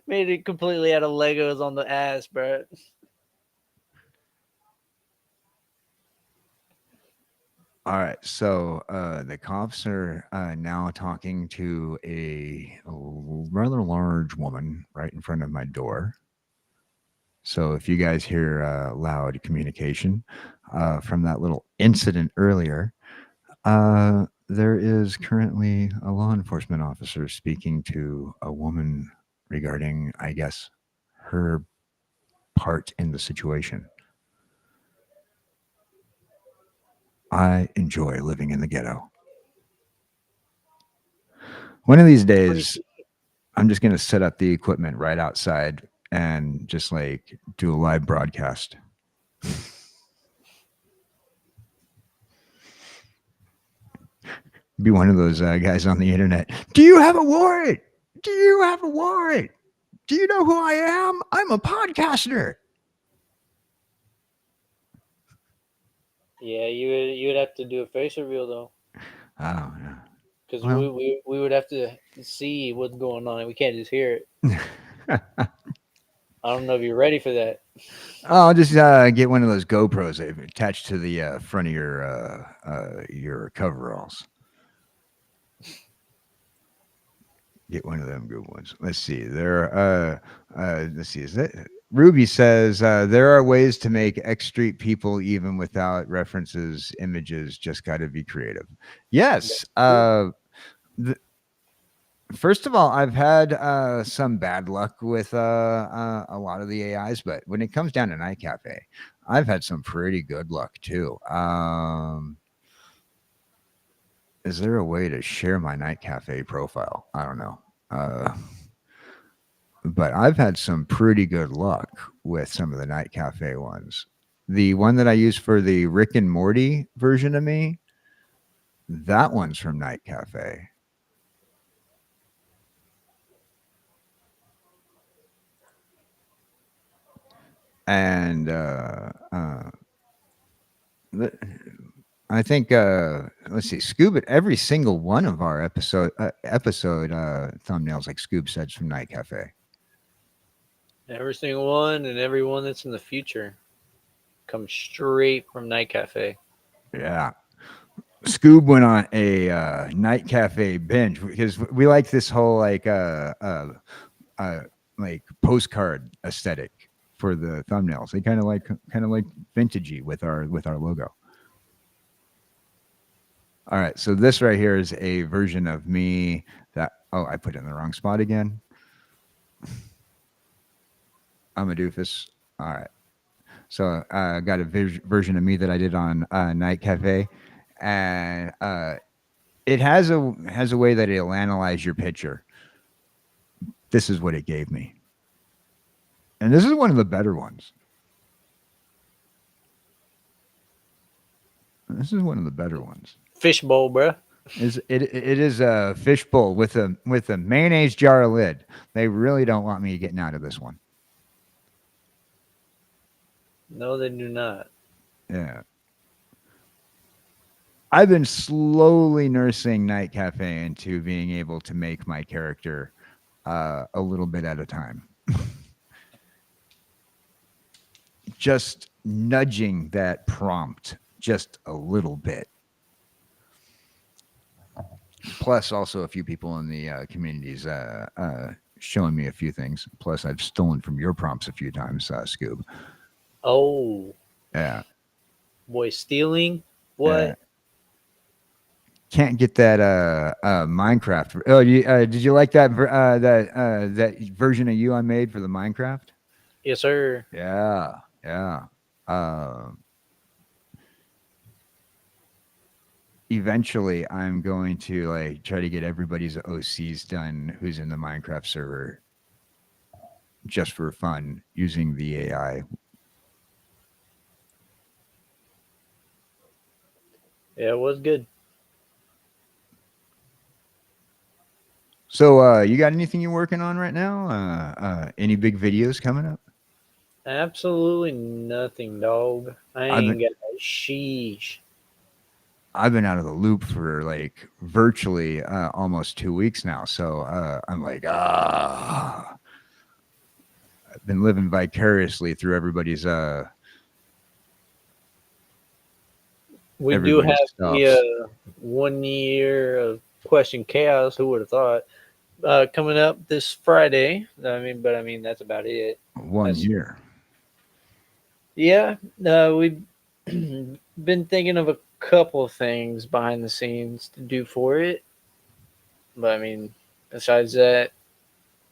Made it completely out of Legos on the ass, bro. All right, so the cops are now talking to a rather large woman right in front of my door. So if you guys hear loud communication from that little incident earlier, there is currently a law enforcement officer speaking to a woman regarding, I guess, her part in the situation. I enjoy living in the ghetto. One of these days, I'm just going to set up the equipment right outside and just like do a live broadcast. Be one of those guys on the internet. Do you have a warrant? Do you have a warrant? Do you know who I am? I'm a podcaster. Yeah, you would have to do a face reveal though. Oh yeah. Because we would have to see what's going on. We can't just hear it. I don't know if you're ready for that. I'll just get one of those GoPros attached to the front of your coveralls. Get one of them good ones. Let's see. Let's see. Is that Ruby says there are ways to Make X Street people even without references, images. Just got to be creative. Yes. First of all, I've had some bad luck with a lot of the AIs, but when it comes down to Night Cafe, I've had some pretty good luck too. Is there a way to share my Night Cafe profile? I don't know. But I've had some pretty good luck with some of the Night Cafe ones. The one that I use for the Rick and Morty version of me, that one's from Night Cafe. and I think let's see, Scoob. Every single one of our episode thumbnails, like Scoob said, from Night Cafe. Every single one and every one that's in the future comes straight from Night Cafe. Yeah. Scoob went on a Night Cafe binge because we like this whole like postcard aesthetic for the thumbnails. They kind of like vintagey with our logo. All right, so this right here is a version of me that I put it in the wrong spot again. I'm a doofus. All right. So I got a version of me that I did on Night Cafe, and it has a way that it'll analyze your picture. This is what it gave me, and this is one of the better ones. This is one of the better ones. Fishbowl, bro. It is a fishbowl with a mayonnaise jar lid. They really don't want me getting out of this one. No, they do not. Yeah. I've been slowly nursing Night Cafe into being able to make my character a little bit at a time. Just nudging that prompt just a little bit. Plus, also a few people in the communities showing me a few things. Plus, I've stolen from your prompts a few times, Scoob. Oh. Yeah. Boy, stealing? What? Can't get that Minecraft. Oh, did you like that that version of you I made for the Minecraft? Yes, sir. Yeah. Eventually, I'm going to like try to get everybody's OCs done who's in the Minecraft server, just for fun, using the AI. Yeah, it was good. So, you got anything you're working on right now? Any big videos coming up? Absolutely nothing, dog. I ain't got a sheesh. I've been out of the loop for like virtually almost 2 weeks now. So I'm like, I've been living vicariously through everybody's we do have the 1 year of Question Chaos. Who would have thought? Coming up this Friday. I mean, that's about it. 1 year. Yeah. We've been thinking of a couple of things behind the scenes to do for it. But I mean, besides that,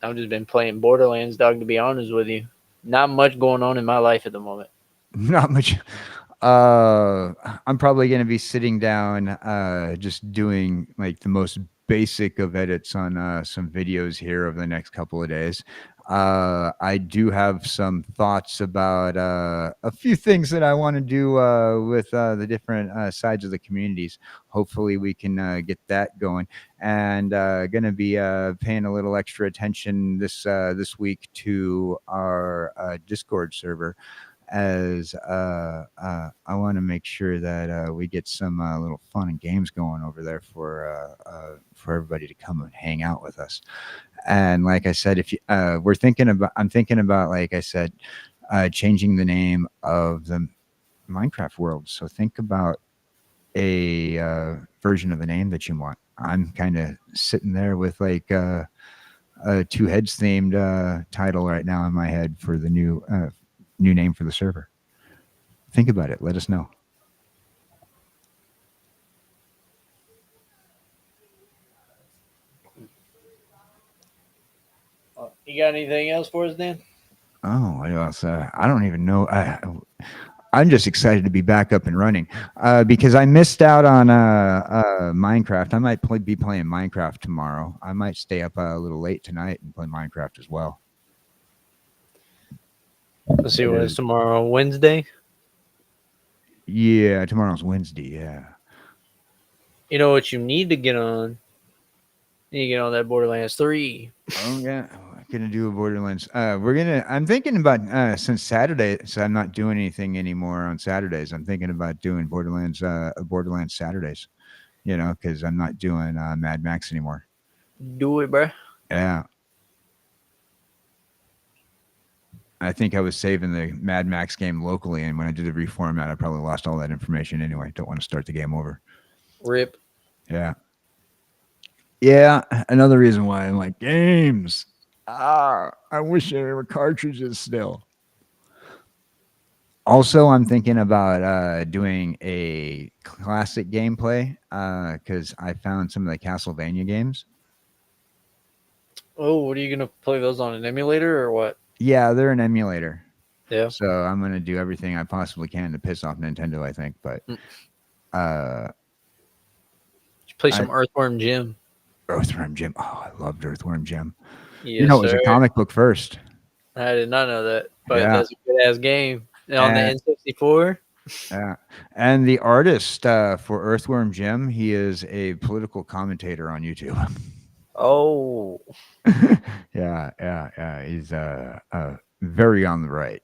I've just been playing Borderlands, dog, to be honest with you. Not much going on in my life at the moment. Not much. I'm probably going to be sitting down, just doing like the most basic of edits on some videos here over the next couple of days. I do have some thoughts about a few things that I want to do with the different sides of the communities. Hopefully we can get that going, and going to be paying a little extra attention this week to our Discord server, as I want to make sure that we get some little fun and games going over there for everybody to come and hang out with us. And like I said, if you, I'm thinking about, like I said, changing the name of the Minecraft world. So think about a version of the name that you want. I'm kind of sitting there with like a Two Heads themed title right now in my head for the new name for the server. Think about it. Let us know. You got anything else for us, Dan? Oh, I don't even know. I'm just excited to be back up and running because I missed out on Minecraft. I might be playing Minecraft tomorrow. I might stay up a little late tonight and play Minecraft as well. Let's see, what is tomorrow? Wednesday? Yeah, tomorrow's Wednesday, yeah. You know what you need to get on? You get on that Borderlands 3. Oh, yeah. Gonna do a Borderlands. I'm thinking about since Saturday, so I'm not doing anything anymore on Saturdays. I'm thinking about doing Borderlands Saturdays. Because I'm not doing Mad Max anymore. Do it, bro. Yeah. I think I was saving the Mad Max game locally, and when I did the reformat, I probably lost all that information anyway. Don't want to start the game over. Rip. Yeah. Yeah. Another reason why I'm like, games. I wish there were cartridges still. Also, I'm thinking about doing a classic gameplay because I found some of the Castlevania games. Oh, what are you gonna play those on an emulator or what? Yeah, they're an emulator. Yeah. So I'm gonna do everything I possibly can to piss off Nintendo, I think. But play some Earthworm Jim. Earthworm Jim. Oh, I loved Earthworm Jim. Yes, it was sir. a comic book first. I did not know that, but Yeah. that's a good ass game on the N64. Yeah, and the artist for Earthworm Jim, he is a political commentator on YouTube. Oh, yeah. He's very on the right.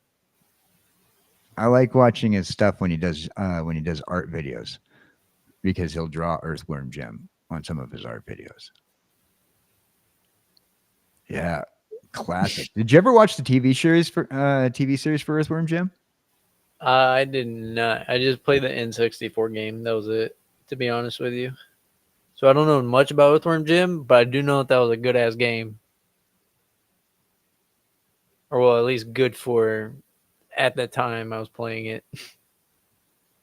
I like watching his stuff when he does art videos because he'll draw Earthworm Jim on some of his art videos. Yeah, classic. Did you ever watch the TV series for Earthworm Jim? I did not. I just played the N64 game. That was it, to be honest with you. So I don't know much about Earthworm Jim, but I do know that was a good ass game. Or well, at least good for at the time I was playing it.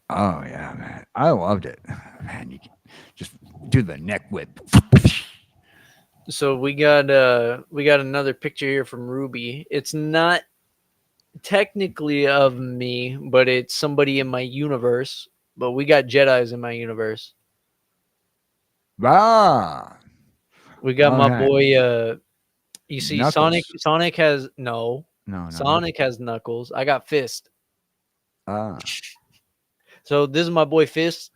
Oh yeah, man. I loved it. Man, you can just do the neck whip. So we got another picture here from Ruby. It's not technically of me, but it's somebody in my universe. But we got Jedis in my universe. Ah. We got my Okay. boy you see Knuckles. Sonic has no. No. Sonic has Knuckles. I got Fist. Ah. So this is my boy Fist.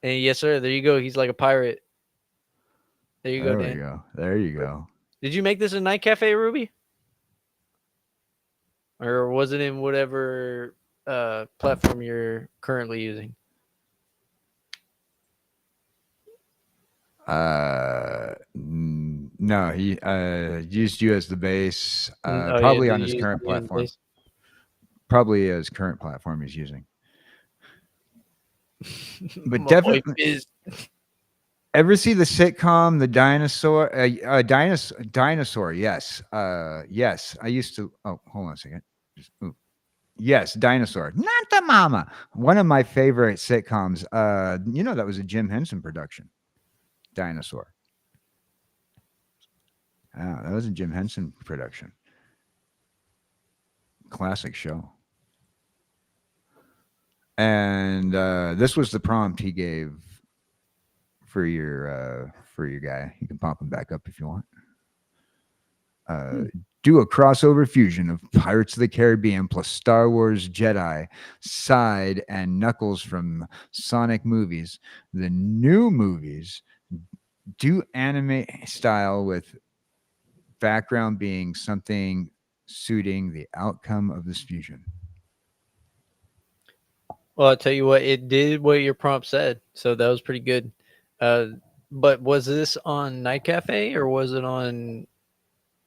And yes, sir. There you go. He's like a pirate. There you go, Dan. There you go. Did you make this a night cafe, Ruby? Or was it in whatever platform you're currently using? No, he used you as the base. Oh, Probably yeah, on did his you use current me on the platform. base? Probably his current platform he's using. But My boy definitely. Fist. Ever see the sitcom The Dinosaur? Dinosaur, yes. Yes, I used to. Oh, hold on a second. Yes, Dinosaur. Not the mama. One of my favorite sitcoms. That was a Jim Henson production. Dinosaur. That was a Jim Henson production. Classic show. And this was the prompt he gave for your guy. You can pop him back up if you want. Do a crossover fusion of Pirates of the Caribbean plus Star Wars Jedi side and Knuckles from Sonic movies. The new movies do anime style with background being something suiting the outcome of this fusion. Well, I'll tell you what, it did what your prompt said. So that was pretty good. But was this on Night Cafe or was it on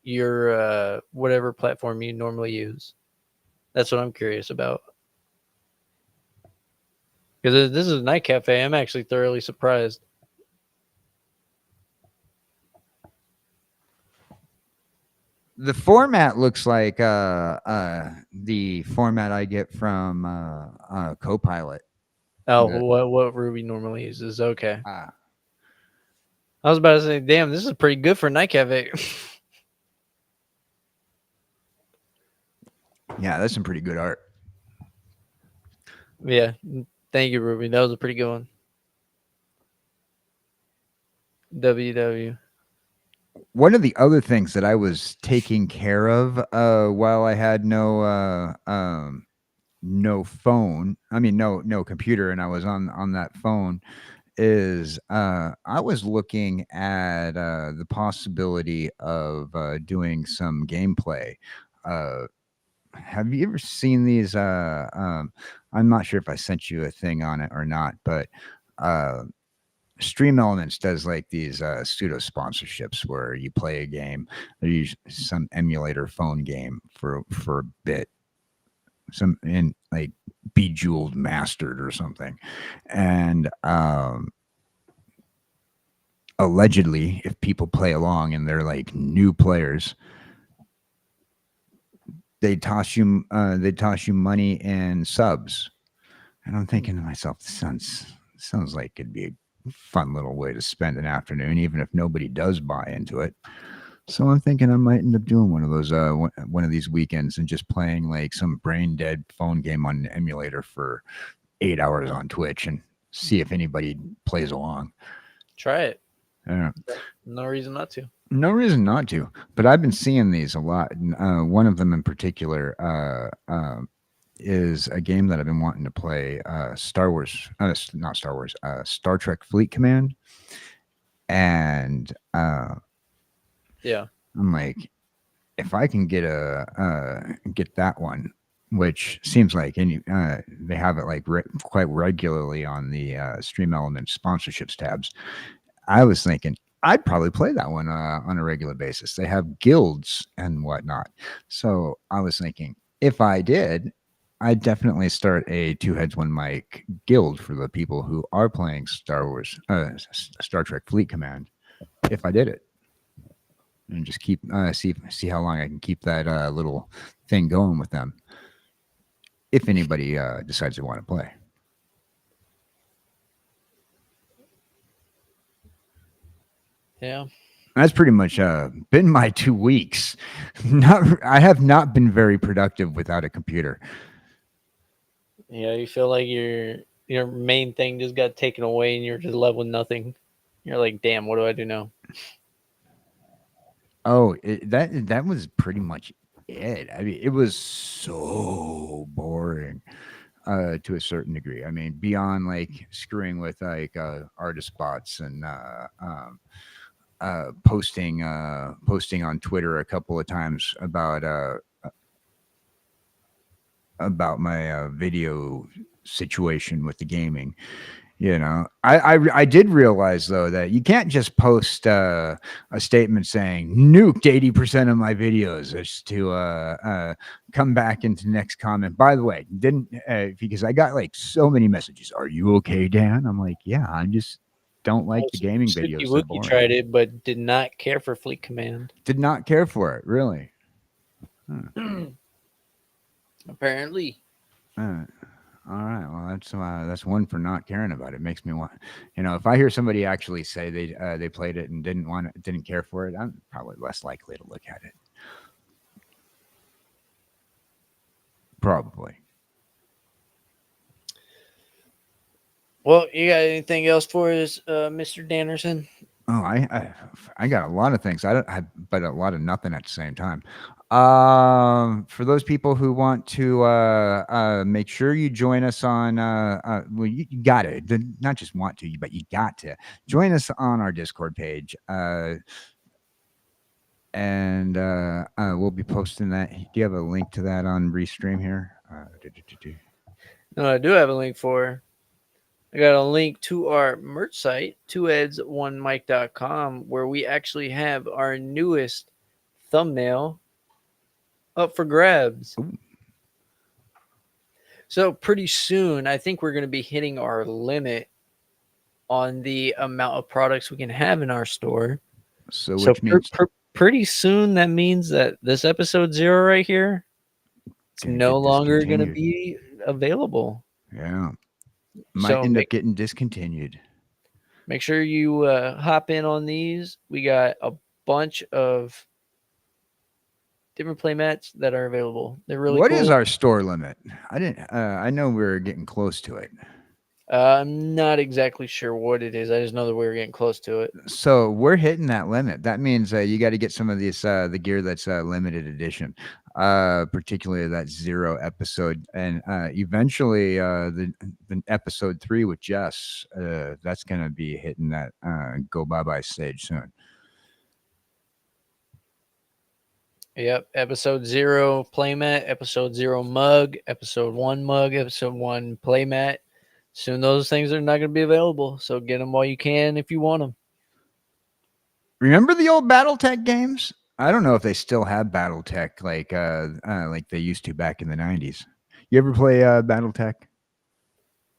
your whatever platform you normally use? That's what I'm curious about. Because this is Night Cafe, I'm actually thoroughly surprised. The format looks like the format I get from Copilot. Oh, The- what Ruby normally uses. Okay. Ah. I was about to say, damn, this is pretty good for Night Cafe. Yeah, that's some pretty good art. Yeah. Thank you, Ruby. That was a pretty good one. WW. One of the other things that I was taking care of while I had no phone, no computer, and I was on that phone, is I was looking at the possibility of doing some gameplay. Have you ever seen these? I'm not sure if I sent you a thing on it or not, but Stream Elements does like these pseudo sponsorships where you play a game, or use some emulator phone game for a bit, some in like Bejeweled Mastered or something, and allegedly, if people play along and they're like new players, they toss you money and subs. And I'm thinking to myself, this sounds like it'd be a fun little way to spend an afternoon, even if nobody does buy into it. So I'm thinking I might end up doing one of those one of these weekends and just playing like some brain dead phone game on an emulator for 8 hours on Twitch and see if anybody plays along. Try it. Yeah. No reason not to. No reason not to, but I've been seeing these a lot. One of them in particular is a game that I've been wanting to play, Star Trek Fleet Command. And yeah, I'm like, if I can get get that one, which seems like they have it like quite regularly on the Stream Elements sponsorships tabs. I was thinking I'd probably play that one on a regular basis. They have guilds and whatnot. So I was thinking if I did, I'd definitely start a Two Heads One Mic guild for the people who are playing Star Trek Fleet Command. If I did it, and just keep see how long I can keep that little thing going with them. If anybody decides they want to play. Yeah, that's pretty much been my 2 weeks. I have not been very productive without a computer. Yeah, you feel like your main thing just got taken away and you're just left with nothing. You're like, damn, what do I do now? Oh, that was pretty much it. I mean, it was so boring to a certain degree. I mean, beyond like screwing with like artist bots and posting on Twitter a couple of times about my video situation with the gaming. You know, I did realize though that you can't just post a statement saying nuked 80% of my videos just to come back into the next comment. By the way, because I got like so many messages. Are you okay, Dan? I'm like, yeah, I just don't like the gaming videos. So Wookie tried it, but did not care for Fleet Command. Did not care for it, really. Apparently. All right. Well, that's one for not caring about it. Makes me want, if I hear somebody actually say they played it and didn't care for it, I'm probably less likely to look at it. Probably. Well, you got anything else for us, Mr. Dannerson? Oh, I got a lot of things. But a lot of nothing at the same time. For those people who want to make sure you join us on well, you got to not just want to, but you got to join us on our Discord page, and we'll be posting that. Do you have a link to that on Restream here? No, I do have a link for. I got a link to our merch site, twoheads1mic.com, where we actually have our newest thumbnail up for grabs. Ooh. So pretty soon, I think we're going to be hitting our limit on the amount of products we can have in our store. So which means pretty soon, that means that this episode 0 right here is no longer going to be available. Yeah. Might end up getting discontinued. Make sure you hop in on these. We got a bunch of different playmats that are available. They're really What cool. is our store limit? I know we're getting close to it. I'm not exactly sure what it is. I just know that we're getting close to it. So we're hitting that limit. That means you got to get some of this the gear that's limited edition. particularly that 0 episode, and eventually the episode 3 with Jess. That's gonna be hitting that go bye stage soon. Yep. Episode 0 playmat, episode 0 mug, episode 1 mug, episode 1 playmat. Soon those things are not going to be available. So get them while you can if you want them. Remember the old BattleTech games? I don't know if they still have BattleTech like they used to back in the 90s. You ever play BattleTech?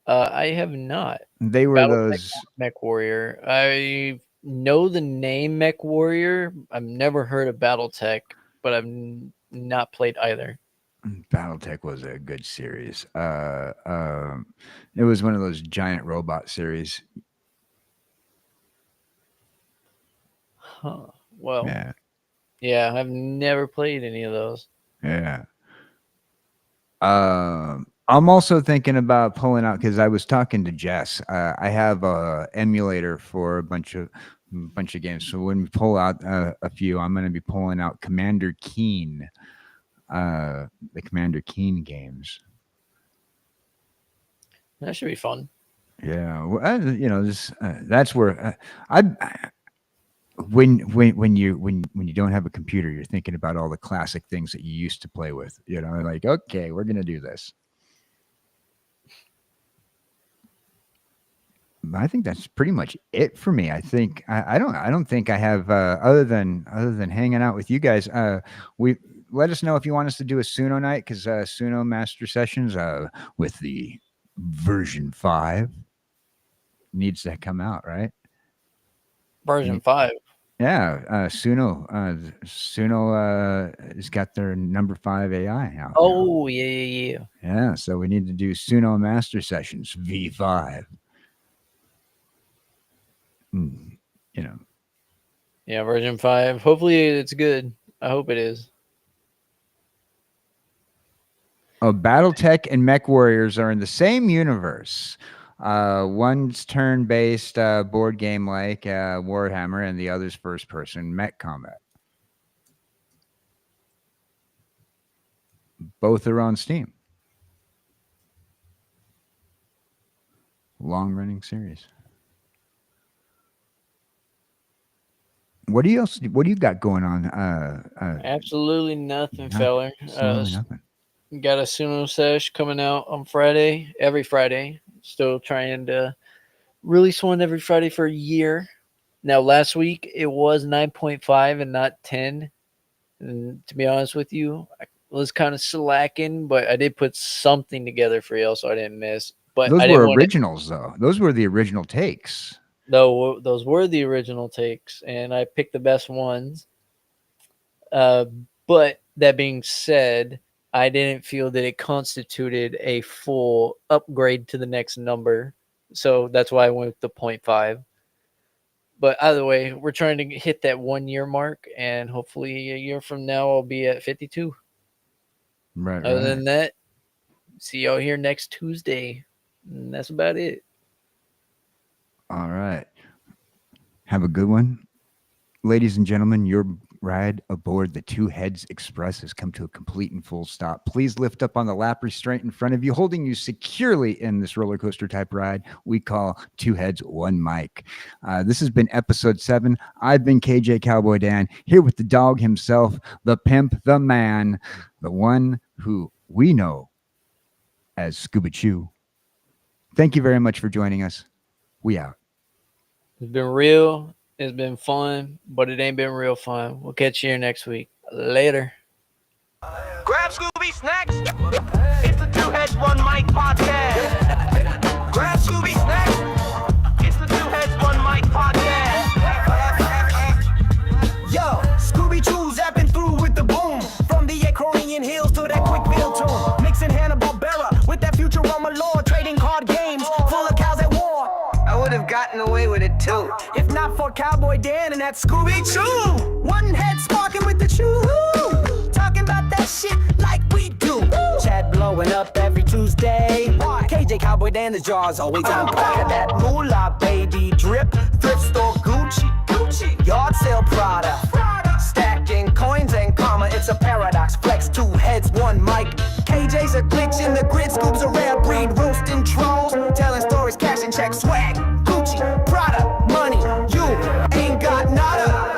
I have not. They were those Mech Warrior. I know the name Mech Warrior. I've never heard of BattleTech, but I've not played either. BattleTech was a good series. It was one of those giant robot series. Huh. Well, yeah, I've never played any of those. Yeah. I'm also thinking about pulling out, because I was talking to Jess. I have a emulator for a bunch of games. So when we pull out a few, I'm going to be pulling out Commander Keen, the Commander Keen games. That should be fun. Yeah, well, that's where when you don't have a computer, you're thinking about all the classic things that you used to play with. Like, okay, we're gonna do this. I think that's pretty much it for me. I think I don't think I have other than hanging out with you guys. Let us know if you want us to do a Suno night, because Suno Master Sessions with the version 5 needs to come out, right? Version 5. Yeah, Suno has got their number 5 AI out. Oh, yeah. Yeah, so we need to do Suno Master Sessions V5. Yeah, version 5. Hopefully it's good. I hope it is. Oh, BattleTech and Mech Warriors are in the same universe. One's turn-based board game like Warhammer, and the other's first-person mech combat. Both are on Steam. Long-running series. What do you got going on? Absolutely nothing, feller. Absolutely nothing. Got a Suno sesh coming out on Friday, every Friday. Still trying to release one every Friday for a year. Now, last week it was 9.5 and not 10. And to be honest with you, I was kind of slacking, but I did put something together for y'all, so I didn't miss. But Those I didn't were originals, though. Those were the original takes. Though those were the original takes, and I picked the best ones. But that being said, I didn't feel that it constituted a full upgrade to the next number. So that's why I went with the 0.5. But either way, we're trying to hit that 1 year mark, and hopefully a year from now I'll be at 52. Right. Other than that, see y'all here next Tuesday. And that's about it. All right. Have a good one. Ladies and gentlemen, your ride aboard the Two Heads Express has come to a complete and full stop. Please lift up on the lap restraint in front of you, holding you securely in this roller coaster type ride we call Two Heads, One Mic. This has been episode 7. I've been KJCowboyDan, here with the dog himself, the pimp, the man, the one who we know as Scoobichu. Thank you very much for joining us. We out. It's been real. It's been fun, but it ain't been real fun. We'll catch you here next week. Later. Grab Scooby snacks. It's the Two Heads One Mic podcast. Grab Scooby snacks. It's the Two Heads One Mic podcast. Yo, Scooby-Choo zapping through with the boom. From the Acronian hills to that quick bill tune. Mixing Hanna-Barbera with that Futurama lore. Trading card games full of cows at war. I would have gotten away with it too. If not for Cowboy Dan and that Scooby-Choo. One head sparking with the chew. Talking about that shit like we do. Chat blowing up every Tuesday. KJCowboyDan, the jar's always on pack of that moolah, baby. Drip, thrift store Gucci. Yard sale Prada. Stacking coins and karma, it's a paradox. Flex, two heads, one mic. KJ's a glitch in the grid, Scoob's a rare breed, roasting trolls, telling stories, cashing checks, swag, Gucci, Prada, money, you ain't got nada.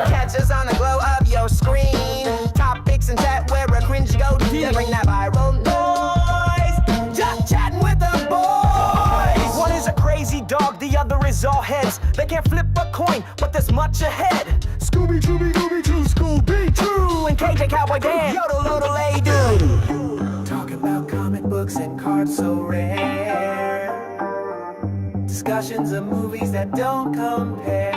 Catch us on the glow of your screen, topics and chat where a cringe go to bring that viral noise. Just chatting with the boys. One is a crazy dog, the other is all heads. They can't flip a coin, but there's much ahead. Scoobichu, Scoobichu, and KJCowboyDan, yodel, yodel, lay do. Talking about comic books and cards so rare. Discussions of movies that don't compare.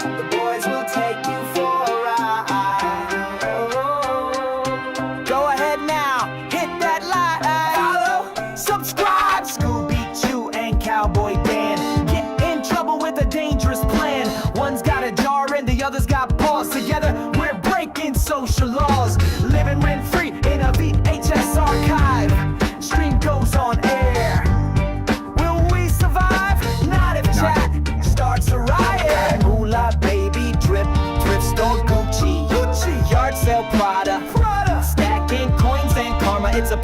The boys will take you for a ride. Go ahead now, hit that like, follow, subscribe. Scoobichu and KowboyDan get in trouble with a dangerous plan. One's got a jar and the other's got paws. Together we're breaking social laws, living rent free in a VHS archive. Stream goes on air. Will we survive? Not if chat starts a riot. Moolah, baby, drip, thrift store, Gucci, yard sale, Prada, stacking coins and karma. It's a